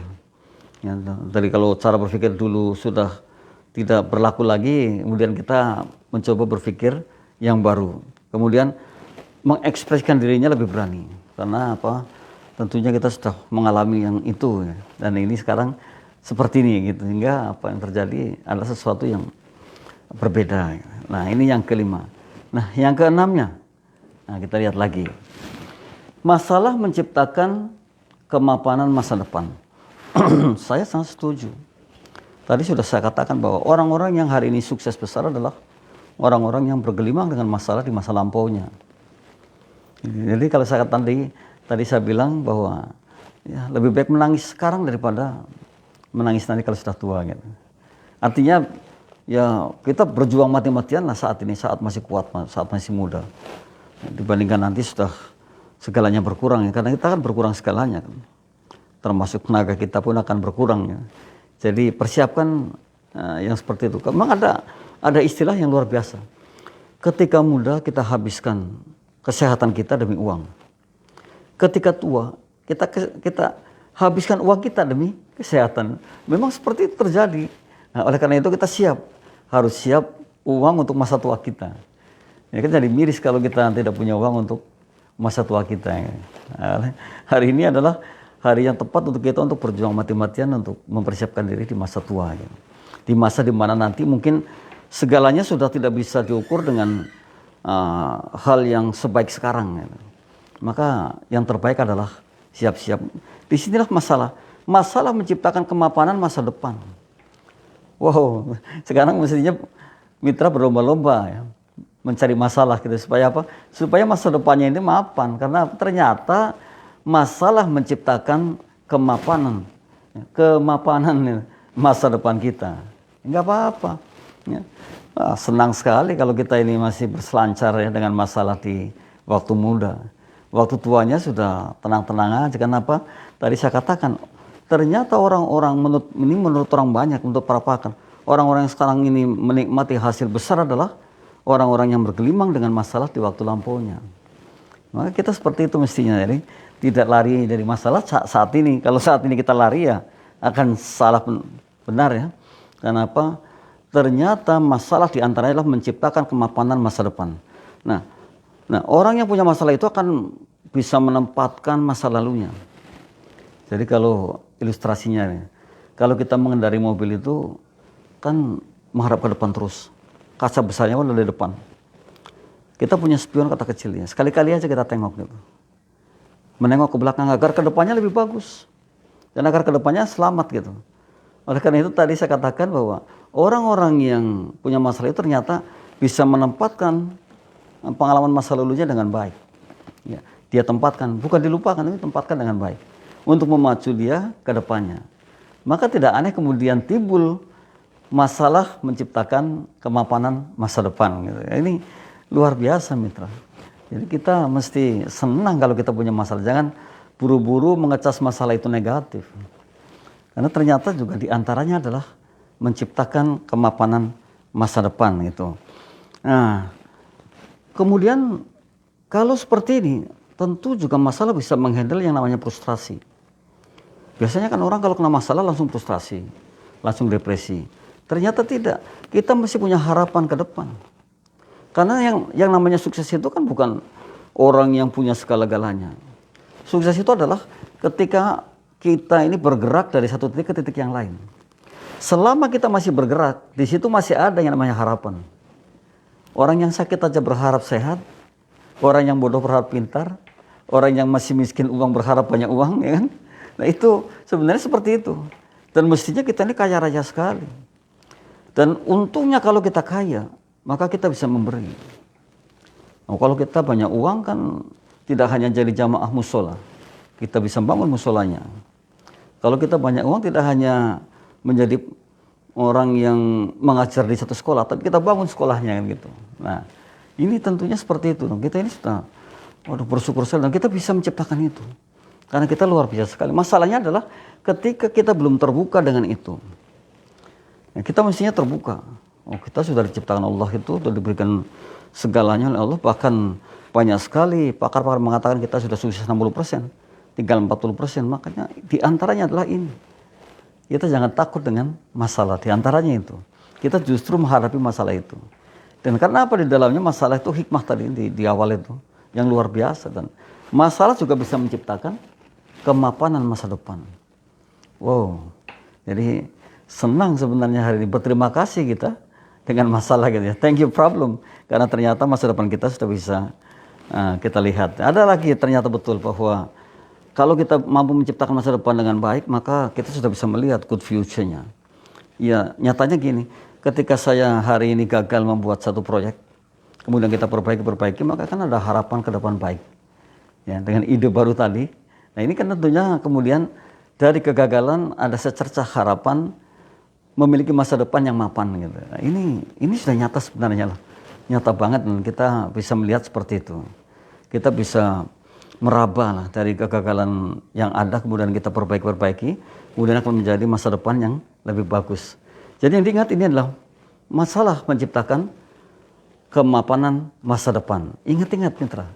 Ya, dari kalau cara berpikir dulu sudah tidak berlaku lagi, kemudian kita mencoba berpikir yang baru. Kemudian mengekspresikan dirinya lebih berani. Karena apa? Tentunya kita sudah mengalami yang itu ya. Dan ini sekarang seperti ini gitu, sehingga apa yang terjadi adalah sesuatu yang berbeda. Nah, ini yang kelima. Nah, yang keenamnya, nah kita lihat lagi. Masalah menciptakan kemapanan masa depan. Saya sangat setuju. Tadi sudah saya katakan bahwa orang-orang yang hari ini sukses besar adalah orang-orang yang bergelimang dengan masalah di masa lampaunya. Jadi kalau saya tadi saya bilang bahwa ya, lebih baik menangis sekarang daripada menangis nanti kalau sudah tua gitu. Artinya ya kita berjuang mati-matian lah saat ini, saat masih kuat, saat masih muda. Dibandingkan nanti sudah segalanya berkurang ya, karena kita kan berkurang segalanya kan. Termasuk tenaga kita pun akan berkurang ya. Jadi persiapkan yang seperti itu. Memang ada istilah yang luar biasa. Ketika muda kita habiskan kesehatan kita demi uang. Ketika tua kita habiskan uang kita demi kesehatan. Memang seperti itu terjadi. Nah, oleh karena itu kita harus siap uang untuk masa tua kita. Ya kan jadi miris kalau kita tidak punya uang untuk masa tua kita. Ya. Nah, hari ini adalah hari yang tepat untuk kita untuk berjuang mati-matian untuk mempersiapkan diri di masa tua. Ya. Di masa dimana nanti mungkin segalanya sudah tidak bisa diukur dengan hal yang sebaik sekarang. Ya. Maka yang terbaik adalah siap-siap. Disinilah masalah menciptakan kemapanan masa depan. Wow, sekarang mestinya mitra berlomba-lomba ya, mencari masalah gitu supaya apa? Supaya masa depannya ini mapan, karena ternyata masalah menciptakan kemapanan masa depan kita. Enggak apa-apa. Ya. Senang sekali kalau kita ini masih berselancar ya dengan masalah di waktu muda. Waktu tuanya sudah tenang-tenang aja. Kenapa? Tadi saya katakan, ternyata orang-orang menurut orang banyak, menurut para pakar, orang-orang yang sekarang ini menikmati hasil besar adalah orang-orang yang bergelimang dengan masalah di waktu lampaunya. Maka kita seperti itu mestinya, jadi tidak lari dari masalah saat ini. Kalau saat ini kita lari ya akan salah benar ya. Kenapa? Ternyata masalah diantaranya adalah menciptakan kemapanan masa depan. Nah, orang yang punya masalah itu akan bisa menempatkan masa lalunya. Jadi kalau ilustrasinya, kalau kita mengendari mobil itu kan menghadap ke depan terus. Kaca besarnya ada di depan. Kita punya spion kata kecilnya. Sekali-kali aja kita tengok gitu. Menengok ke belakang agar ke depannya lebih bagus. Dan agar ke depannya selamat gitu. Oleh karena itu tadi saya katakan bahwa orang-orang yang punya masalah itu ternyata bisa menempatkan pengalaman masa lalunya dengan baik. Ya, dia tempatkan, bukan dilupakan, tapi tempatkan dengan baik. Untuk memacu dia ke depannya. Maka tidak aneh kemudian timbul masalah menciptakan kemapanan masa depan. Gitu. Ini luar biasa mitra. Jadi kita mesti senang kalau kita punya masalah. Jangan buru-buru mengecas masalah itu negatif. Karena ternyata juga diantaranya adalah menciptakan kemapanan masa depan. Gitu. Nah, kemudian kalau seperti ini, tentu juga masalah bisa menghandle yang namanya frustrasi. Biasanya kan orang kalau kena masalah langsung frustrasi, langsung depresi. Ternyata tidak, kita mesti punya harapan ke depan. Karena yang namanya sukses itu kan bukan orang yang punya segala-galanya. Sukses itu adalah ketika kita ini bergerak dari satu titik ke titik yang lain. Selama kita masih bergerak, di situ masih ada yang namanya harapan. Orang yang sakit aja berharap sehat, orang yang bodoh berharap pintar, orang yang masih miskin uang berharap banyak uang, ya kan? Nah itu sebenarnya seperti itu. Dan mestinya kita ini kaya raya sekali. Dan untungnya kalau kita kaya, maka kita bisa memberi. Nah, kalau kita banyak uang kan tidak hanya jadi jamaah musola, kita bisa bangun musolanya. Kalau kita banyak uang tidak hanya menjadi orang yang mengajar di satu sekolah, tapi kita bangun sekolahnya kan gitu. Nah, ini tentunya seperti itu. Kita ini sudah bersyukur sekali dan kita bisa menciptakan itu. Karena kita luar biasa sekali. Masalahnya adalah ketika kita belum terbuka dengan itu. Ya, kita mestinya terbuka. Kita sudah diciptakan Allah itu, sudah diberikan segalanya oleh Allah. Bahkan banyak sekali pakar-pakar mengatakan kita sudah sukses 60%, tinggal 40%. Makanya diantaranya adalah ini. Kita jangan takut dengan masalah, diantaranya itu. Kita justru menghadapi masalah itu. Dan karena apa di dalamnya masalah itu hikmah tadi di awal itu, yang luar biasa. Dan masalah juga bisa menciptakan kemapanan masa depan. Wow, jadi senang sebenarnya hari ini, berterima kasih kita dengan masalah gitu ya. Thank you problem, karena ternyata masa depan kita sudah bisa kita lihat. Ada lagi ternyata betul bahwa kalau kita mampu menciptakan masa depan dengan baik, maka kita sudah bisa melihat good future-nya. Ya, nyatanya gini, ketika saya hari ini gagal membuat satu proyek, kemudian kita perbaiki, maka kan ada harapan ke depan baik. Ya, dengan ide baru tadi. Nah, ini kan tentunya kemudian dari kegagalan ada secercah harapan memiliki masa depan yang mapan gitu. Nah, ini sudah nyata sebenarnya lah. Nyata banget dan kita bisa melihat seperti itu. Kita bisa meraba lah dari kegagalan yang ada, kemudian kita perbaiki, kemudian akan menjadi masa depan yang lebih bagus. Jadi yang diingat ini adalah masalah menciptakan kemapanan masa depan. Ingat mitra.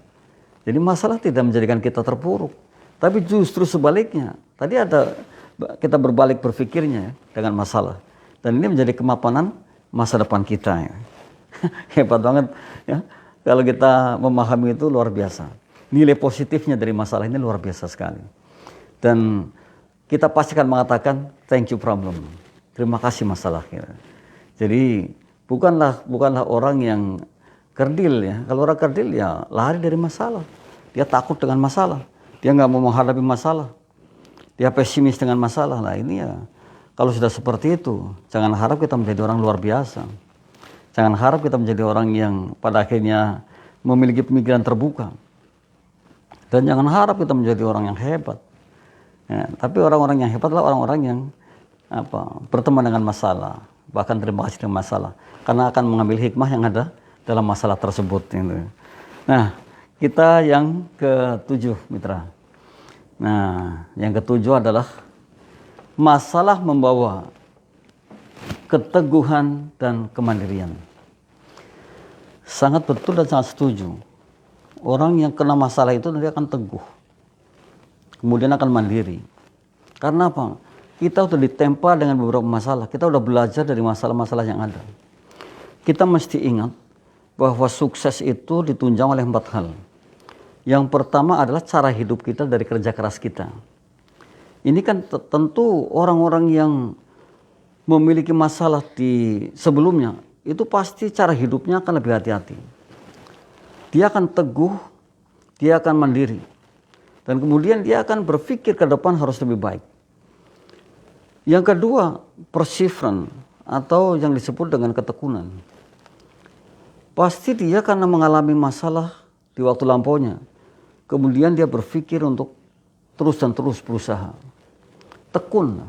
Jadi masalah tidak menjadikan kita terpuruk, tapi justru sebaliknya. Tadi ada kita berbalik berpikirnya dengan masalah, dan ini menjadi kemapanan masa depan kita. Ya. Hebat banget ya. Kalau kita memahami itu luar biasa. Nilai positifnya dari masalah ini luar biasa sekali. Dan kita pasti akan mengatakan thank you problem. Terima kasih masalah. Ya. Jadi bukanlah orang yang kerdil ya. Kalau orang kerdil ya lari dari masalah. Dia takut dengan masalah. Dia nggak mau menghadapi masalah. Dia pesimis dengan masalah. Nah ini ya, kalau sudah seperti itu, jangan harap kita menjadi orang luar biasa. Jangan harap kita menjadi orang yang pada akhirnya memiliki pemikiran terbuka. Dan jangan harap kita menjadi orang yang hebat. Ya, tapi orang-orang yang hebat adalah orang-orang yang berteman dengan masalah. Bahkan terima kasih dengan masalah. Karena akan mengambil hikmah yang ada dalam masalah tersebut. Gitu. Nah, kita yang ketujuh, mitra. Nah, yang ketujuh adalah masalah membawa keteguhan dan kemandirian. Sangat betul dan sangat setuju. Orang yang kena masalah itu nanti akan teguh. Kemudian akan mandiri. Karena apa? Kita sudah ditempa dengan beberapa masalah. Kita sudah belajar dari masalah-masalah yang ada. Kita mesti ingat bahwa sukses itu ditunjang oleh 4 hal. Yang pertama adalah cara hidup kita dari kerja keras kita. Ini kan tentu orang-orang yang memiliki masalah di sebelumnya, itu pasti cara hidupnya akan lebih hati-hati. Dia akan teguh, dia akan mandiri. Dan kemudian dia akan berpikir ke depan harus lebih baik. Yang kedua, perseverance atau yang disebut dengan ketekunan. Pasti dia karena mengalami masalah di waktu lampaunya. Kemudian dia berpikir untuk terus dan terus berusaha. Tekun.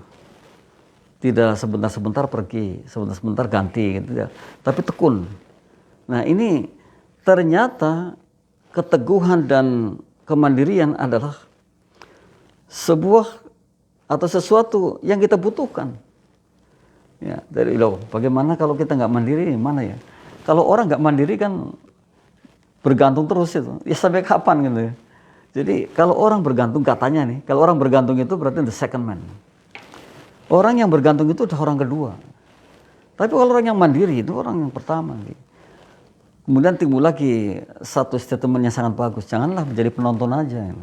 Tidak sebentar-sebentar pergi, sebentar-sebentar ganti gitu ya. Tapi tekun. Nah, ini ternyata keteguhan dan kemandirian adalah sebuah atau sesuatu yang kita butuhkan. Ya, bagaimana kalau kita nggak mandiri, mana ya? Kalau orang nggak mandiri kan bergantung terus itu. Ya sampai kapan gitu ya? Jadi kalau orang bergantung, katanya nih, kalau orang bergantung itu berarti the second man. Orang yang bergantung itu adalah orang kedua. Tapi kalau orang yang mandiri itu orang yang pertama. Gitu. Kemudian timbul lagi satu statement yang sangat bagus. Janganlah menjadi penonton aja. Ya.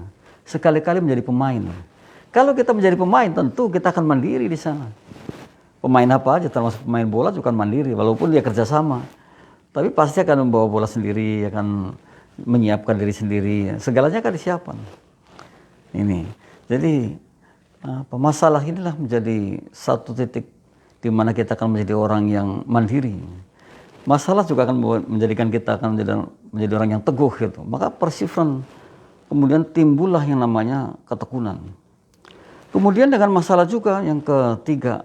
Sekali-kali menjadi pemain. Kalau kita menjadi pemain, tentu kita akan mandiri di sana. Pemain apa aja, termasuk pemain bola juga mandiri, walaupun dia kerjasama. Tapi pasti akan membawa bola sendiri, akan menyiapkan diri sendiri. Segalanya akan disiapkan. Ini. Jadi, masalah inilah menjadi satu titik di mana kita akan menjadi orang yang mandiri. Masalah juga akan menjadikan kita akan menjadi orang yang teguh gitu. Maka perseverance, kemudian timbullah yang namanya ketekunan. Kemudian dengan masalah juga yang ketiga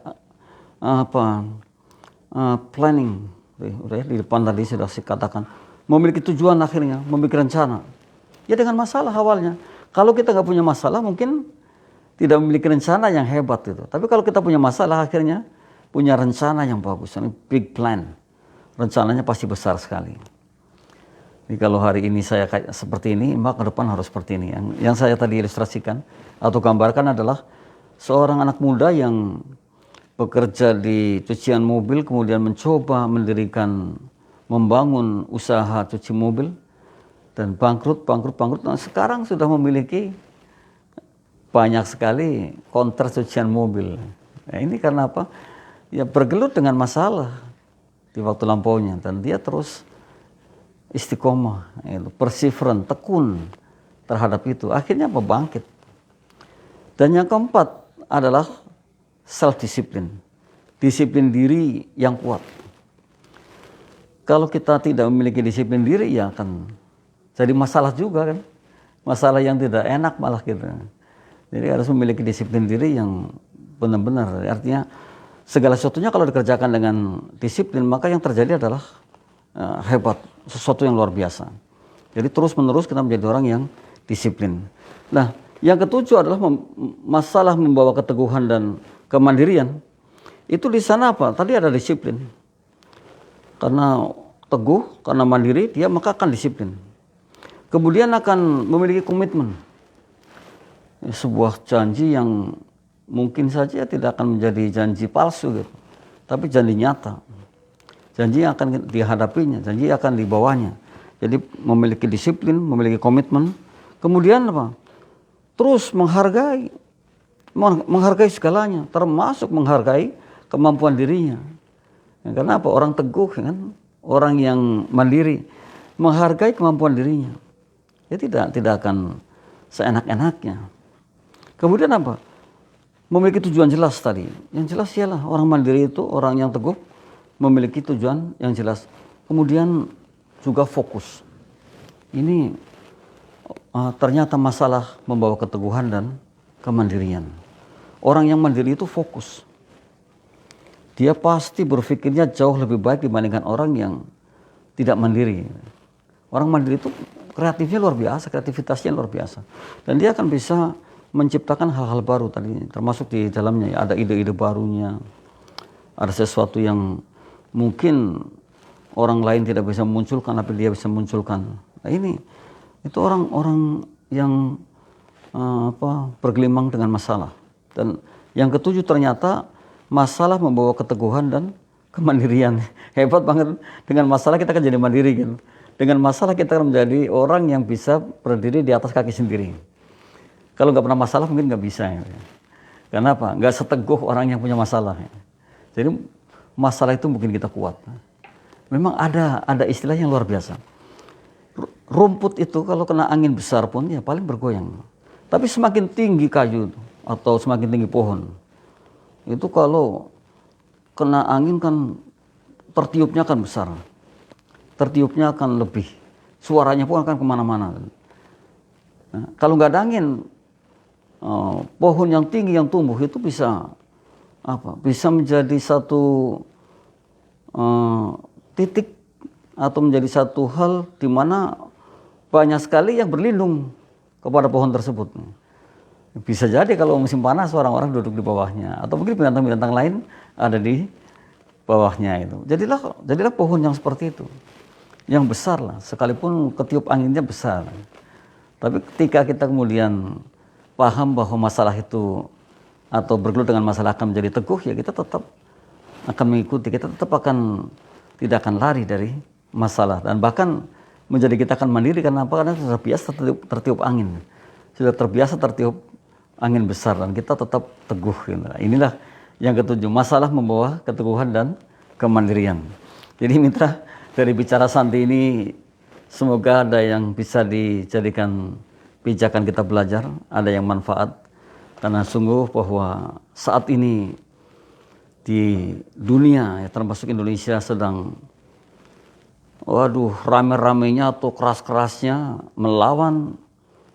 planning. Udah di depan tadi sudah saya katakan, memiliki tujuan akhirnya, memiliki rencana. Ya dengan masalah awalnya. Kalau kita nggak punya masalah mungkin tidak memiliki rencana yang hebat itu. Tapi kalau kita punya masalah akhirnya punya rencana yang bagus, ini big plan. Rencananya pasti besar sekali. Jadi kalau hari ini saya kayak seperti ini, maka ke depan harus seperti ini. Yang saya tadi ilustrasikan atau gambarkan adalah seorang anak muda yang bekerja di cucian mobil, kemudian mencoba membangun usaha cuci mobil, dan bangkrut. Nah, sekarang sudah memiliki banyak sekali konter cucian mobil. Nah, ini karena apa? Ya bergelut dengan masalah di waktu lampaunya, dan dia terus istiqomah, perseverance, tekun terhadap itu. Akhirnya bangkit. Dan yang keempat adalah self-discipline. Disiplin diri yang kuat. Kalau kita tidak memiliki disiplin diri, ya akan jadi masalah juga kan. Masalah yang tidak enak malah gitu. Jadi harus memiliki disiplin diri yang benar-benar. Artinya segala sesuatunya kalau dikerjakan dengan disiplin, maka yang terjadi adalah hebat, sesuatu yang luar biasa. Jadi terus-menerus kita menjadi orang yang disiplin. Nah, yang ketujuh adalah masalah membawa keteguhan dan kemandirian. Itu di sana apa? Tadi ada disiplin. Karena teguh, karena mandiri, dia maka akan disiplin. Kemudian akan memiliki komitmen. Sebuah janji yang mungkin saja tidak akan menjadi janji palsu gitu, tapi janji nyata. Janji yang akan dihadapinya, janji akan dibawanya. Jadi memiliki disiplin, memiliki komitmen. Kemudian apa? Terus menghargai segalanya, termasuk menghargai kemampuan dirinya. Ya, karena apa? Orang teguh kan, orang yang mandiri, menghargai kemampuan dirinya. Dia tidak akan seenak-enaknya. Kemudian apa? Memiliki tujuan jelas tadi. Yang jelas ialah orang mandiri itu orang yang teguh, memiliki tujuan yang jelas. Kemudian juga fokus. Ini ternyata masalah membawa keteguhan dan kemandirian. Orang yang mandiri itu fokus. Dia pasti berpikirnya jauh lebih baik dibandingkan orang yang tidak mandiri. Orang mandiri itu kreatifnya luar biasa, kreativitasnya luar biasa. Dan dia akan bisa menciptakan hal-hal baru tadi, termasuk di dalamnya ya, ada ide-ide barunya, ada sesuatu yang mungkin orang lain tidak bisa memunculkan, tapi dia bisa munculkan. Nah ini, itu orang-orang yang bergelimang dengan masalah. Dan yang ketujuh ternyata masalah membawa keteguhan dan kemandirian. Hebat banget, dengan masalah kita akan jadi mandiri gitu. Dengan masalah kita akan menjadi orang yang bisa berdiri di atas kaki sendiri. Kalau nggak pernah masalah mungkin nggak bisa. Ya. Karena apa? Nggak seteguh orang yang punya masalah. Ya. Jadi masalah itu mungkin kita kuat. Memang ada istilah yang luar biasa. Rumput itu kalau kena angin besar pun ya paling bergoyang. Tapi semakin tinggi kayu atau semakin tinggi pohon, itu kalau kena angin kan tertiupnya akan besar. Tertiupnya akan lebih. Suaranya pun akan kemana-mana. Nah, kalau nggak ada angin, pohon yang tinggi yang tumbuh itu bisa menjadi satu titik atau menjadi satu hal di mana banyak sekali yang berlindung kepada pohon tersebut. Bisa jadi kalau musim panas orang-orang duduk di bawahnya, atau mungkin binatang-binatang lain ada di bawahnya itu. Jadilah pohon yang seperti itu, yang besar lah, sekalipun ketiup anginnya besar. Tapi ketika kita kemudian paham bahwa masalah itu atau bergelut dengan masalah akan menjadi teguh, ya kita tetap akan mengikuti, kita tetap tidak akan lari dari masalah, dan bahkan menjadi kita akan mandiri. Karena apa? Karena sudah terbiasa tertiup angin, sudah terbiasa tertiup angin besar, dan kita tetap teguh. Inilah yang ketujuh, masalah membawa keteguhan dan kemandirian. Jadi mitra, dari bicara Santi ini semoga ada yang bisa dijadikan pijakan kita belajar, ada yang manfaat, karena sungguh bahwa saat ini di dunia, ya, termasuk Indonesia sedang rame-ramenya atau keras-kerasnya melawan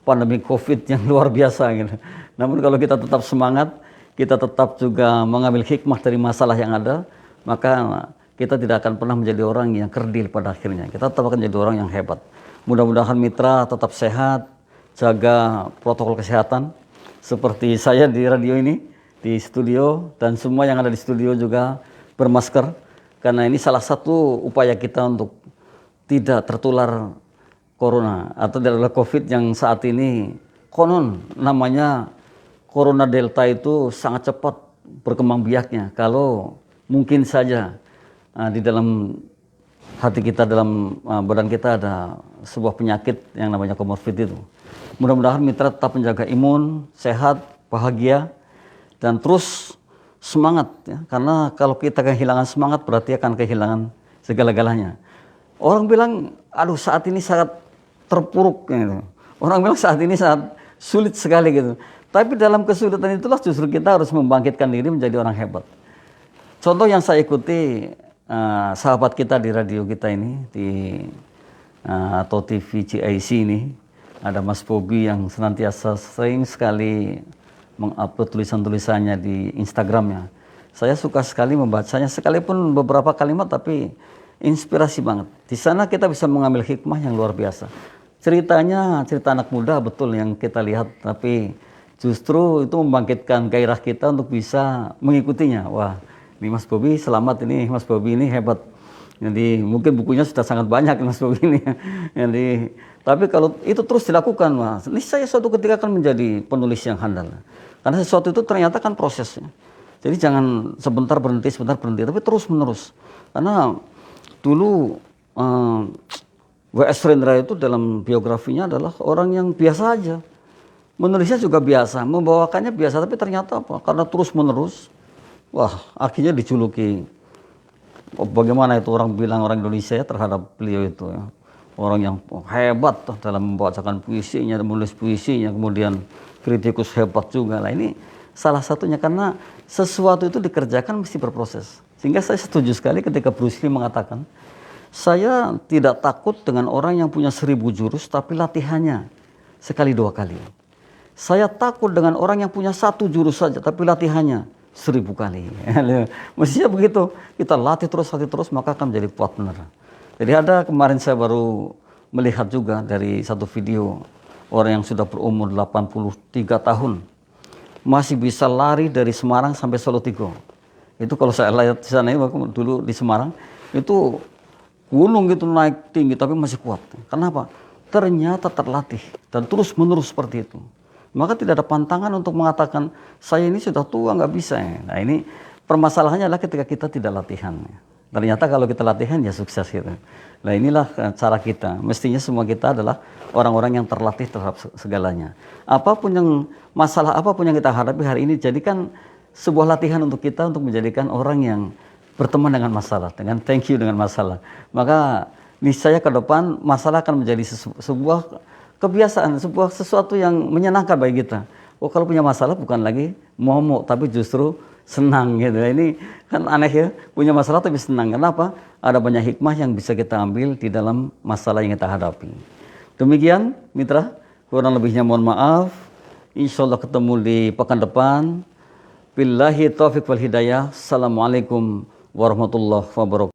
pandemi COVID yang luar biasa gitu. Namun kalau kita tetap semangat, kita tetap juga mengambil hikmah dari masalah yang ada, maka kita tidak akan pernah menjadi orang yang kerdil pada akhirnya. Kita tetap akan menjadi orang yang hebat. Mudah-mudahan mitra tetap sehat, jaga protokol kesehatan, seperti saya di radio ini, di studio, dan semua yang ada di studio juga bermasker, karena ini salah satu upaya kita untuk tidak tertular corona atau adalah COVID yang saat ini konon namanya corona delta itu sangat cepat berkembang biaknya. Kalau mungkin saja di dalam hati kita, dalam badan kita ada sebuah penyakit yang namanya komorbid itu. Mudah-mudahan mitra tetap menjaga imun, sehat, bahagia, dan terus semangat ya. Karena kalau kita kehilangan semangat berarti akan kehilangan segala-galanya. Orang bilang, aduh saat ini sangat terpuruk gitu. Orang bilang saat ini sangat sulit sekali gitu. Tapi dalam kesulitan itulah justru kita harus membangkitkan diri menjadi orang hebat. Contoh yang saya ikuti sahabat kita di radio kita ini atau TV CIC ini, ada Mas Bobi yang senantiasa sering sekali mengupload tulisan-tulisannya di Instagramnya. Saya suka sekali membacanya, sekalipun beberapa kalimat tapi inspirasi banget. Di sana kita bisa mengambil hikmah yang luar biasa. Ceritanya cerita anak muda betul yang kita lihat, tapi justru itu membangkitkan gairah kita untuk bisa mengikutinya. Wah, ini Mas Bobi selamat, ini Mas Bobi ini hebat. Jadi mungkin bukunya sudah sangat banyak Mas Bobi ini. Jadi tapi kalau itu terus dilakukan, Mas, niscaya suatu ketika akan menjadi penulis yang handal. Karena sesuatu itu ternyata kan prosesnya. Jadi jangan sebentar berhenti, tapi terus menerus. Karena dulu W.S. Rendra itu dalam biografinya adalah orang yang biasa aja. Menulisnya juga biasa, membawakannya biasa, tapi ternyata apa? Karena terus menerus, wah akhirnya dijuluki. Bagaimana itu orang bilang orang Indonesia ya terhadap beliau itu ya. Orang yang hebat dalam membacakan puisinya, menulis puisinya, kemudian kritikus hebat juga. Nah ini salah satunya karena sesuatu itu dikerjakan mesti berproses. Sehingga saya setuju sekali ketika Bruce Lee mengatakan, saya tidak takut dengan orang yang punya 1000 jurus tapi latihannya sekali 2 kali. Saya takut dengan orang yang punya 1 jurus saja tapi latihannya 1000 kali. Mestinya begitu, kita latih terus maka akan menjadi kuat benar. Jadi ada kemarin saya baru melihat juga dari satu video orang yang sudah berumur 83 tahun masih bisa lari dari Semarang sampai Solo Tigo. Itu kalau saya lihat di sana dulu di Semarang itu gunung gitu naik tinggi tapi masih kuat. Kenapa? Ternyata terlatih dan terus menerus seperti itu. Maka tidak ada pantangan untuk mengatakan saya ini sudah tua nggak bisa. Nah ini permasalahannya adalah ketika kita tidak latihan. Ternyata kalau kita latihan ya sukses gitu. Nah inilah cara kita. Mestinya semua kita adalah orang-orang yang terlatih terhadap segalanya. Masalah apapun yang kita hadapi hari ini jadikan sebuah latihan untuk kita untuk menjadikan orang yang berteman dengan masalah, dengan thank you dengan masalah. Maka niscaya ke depan masalah akan menjadi sebuah kebiasaan, sesuatu yang menyenangkan bagi kita. Oh kalau punya masalah bukan lagi momok tapi justru senang gitu. Ini kan aneh ya, punya masalah tapi senang. Kenapa? Ada banyak hikmah yang bisa kita ambil di dalam masalah yang kita hadapi. Demikian mitra, kurang lebihnya mohon maaf. Insya Allah ketemu di pekan depan. Billahi taufiq wal hidayah. Assalamualaikum warahmatullahi wabarakatuh.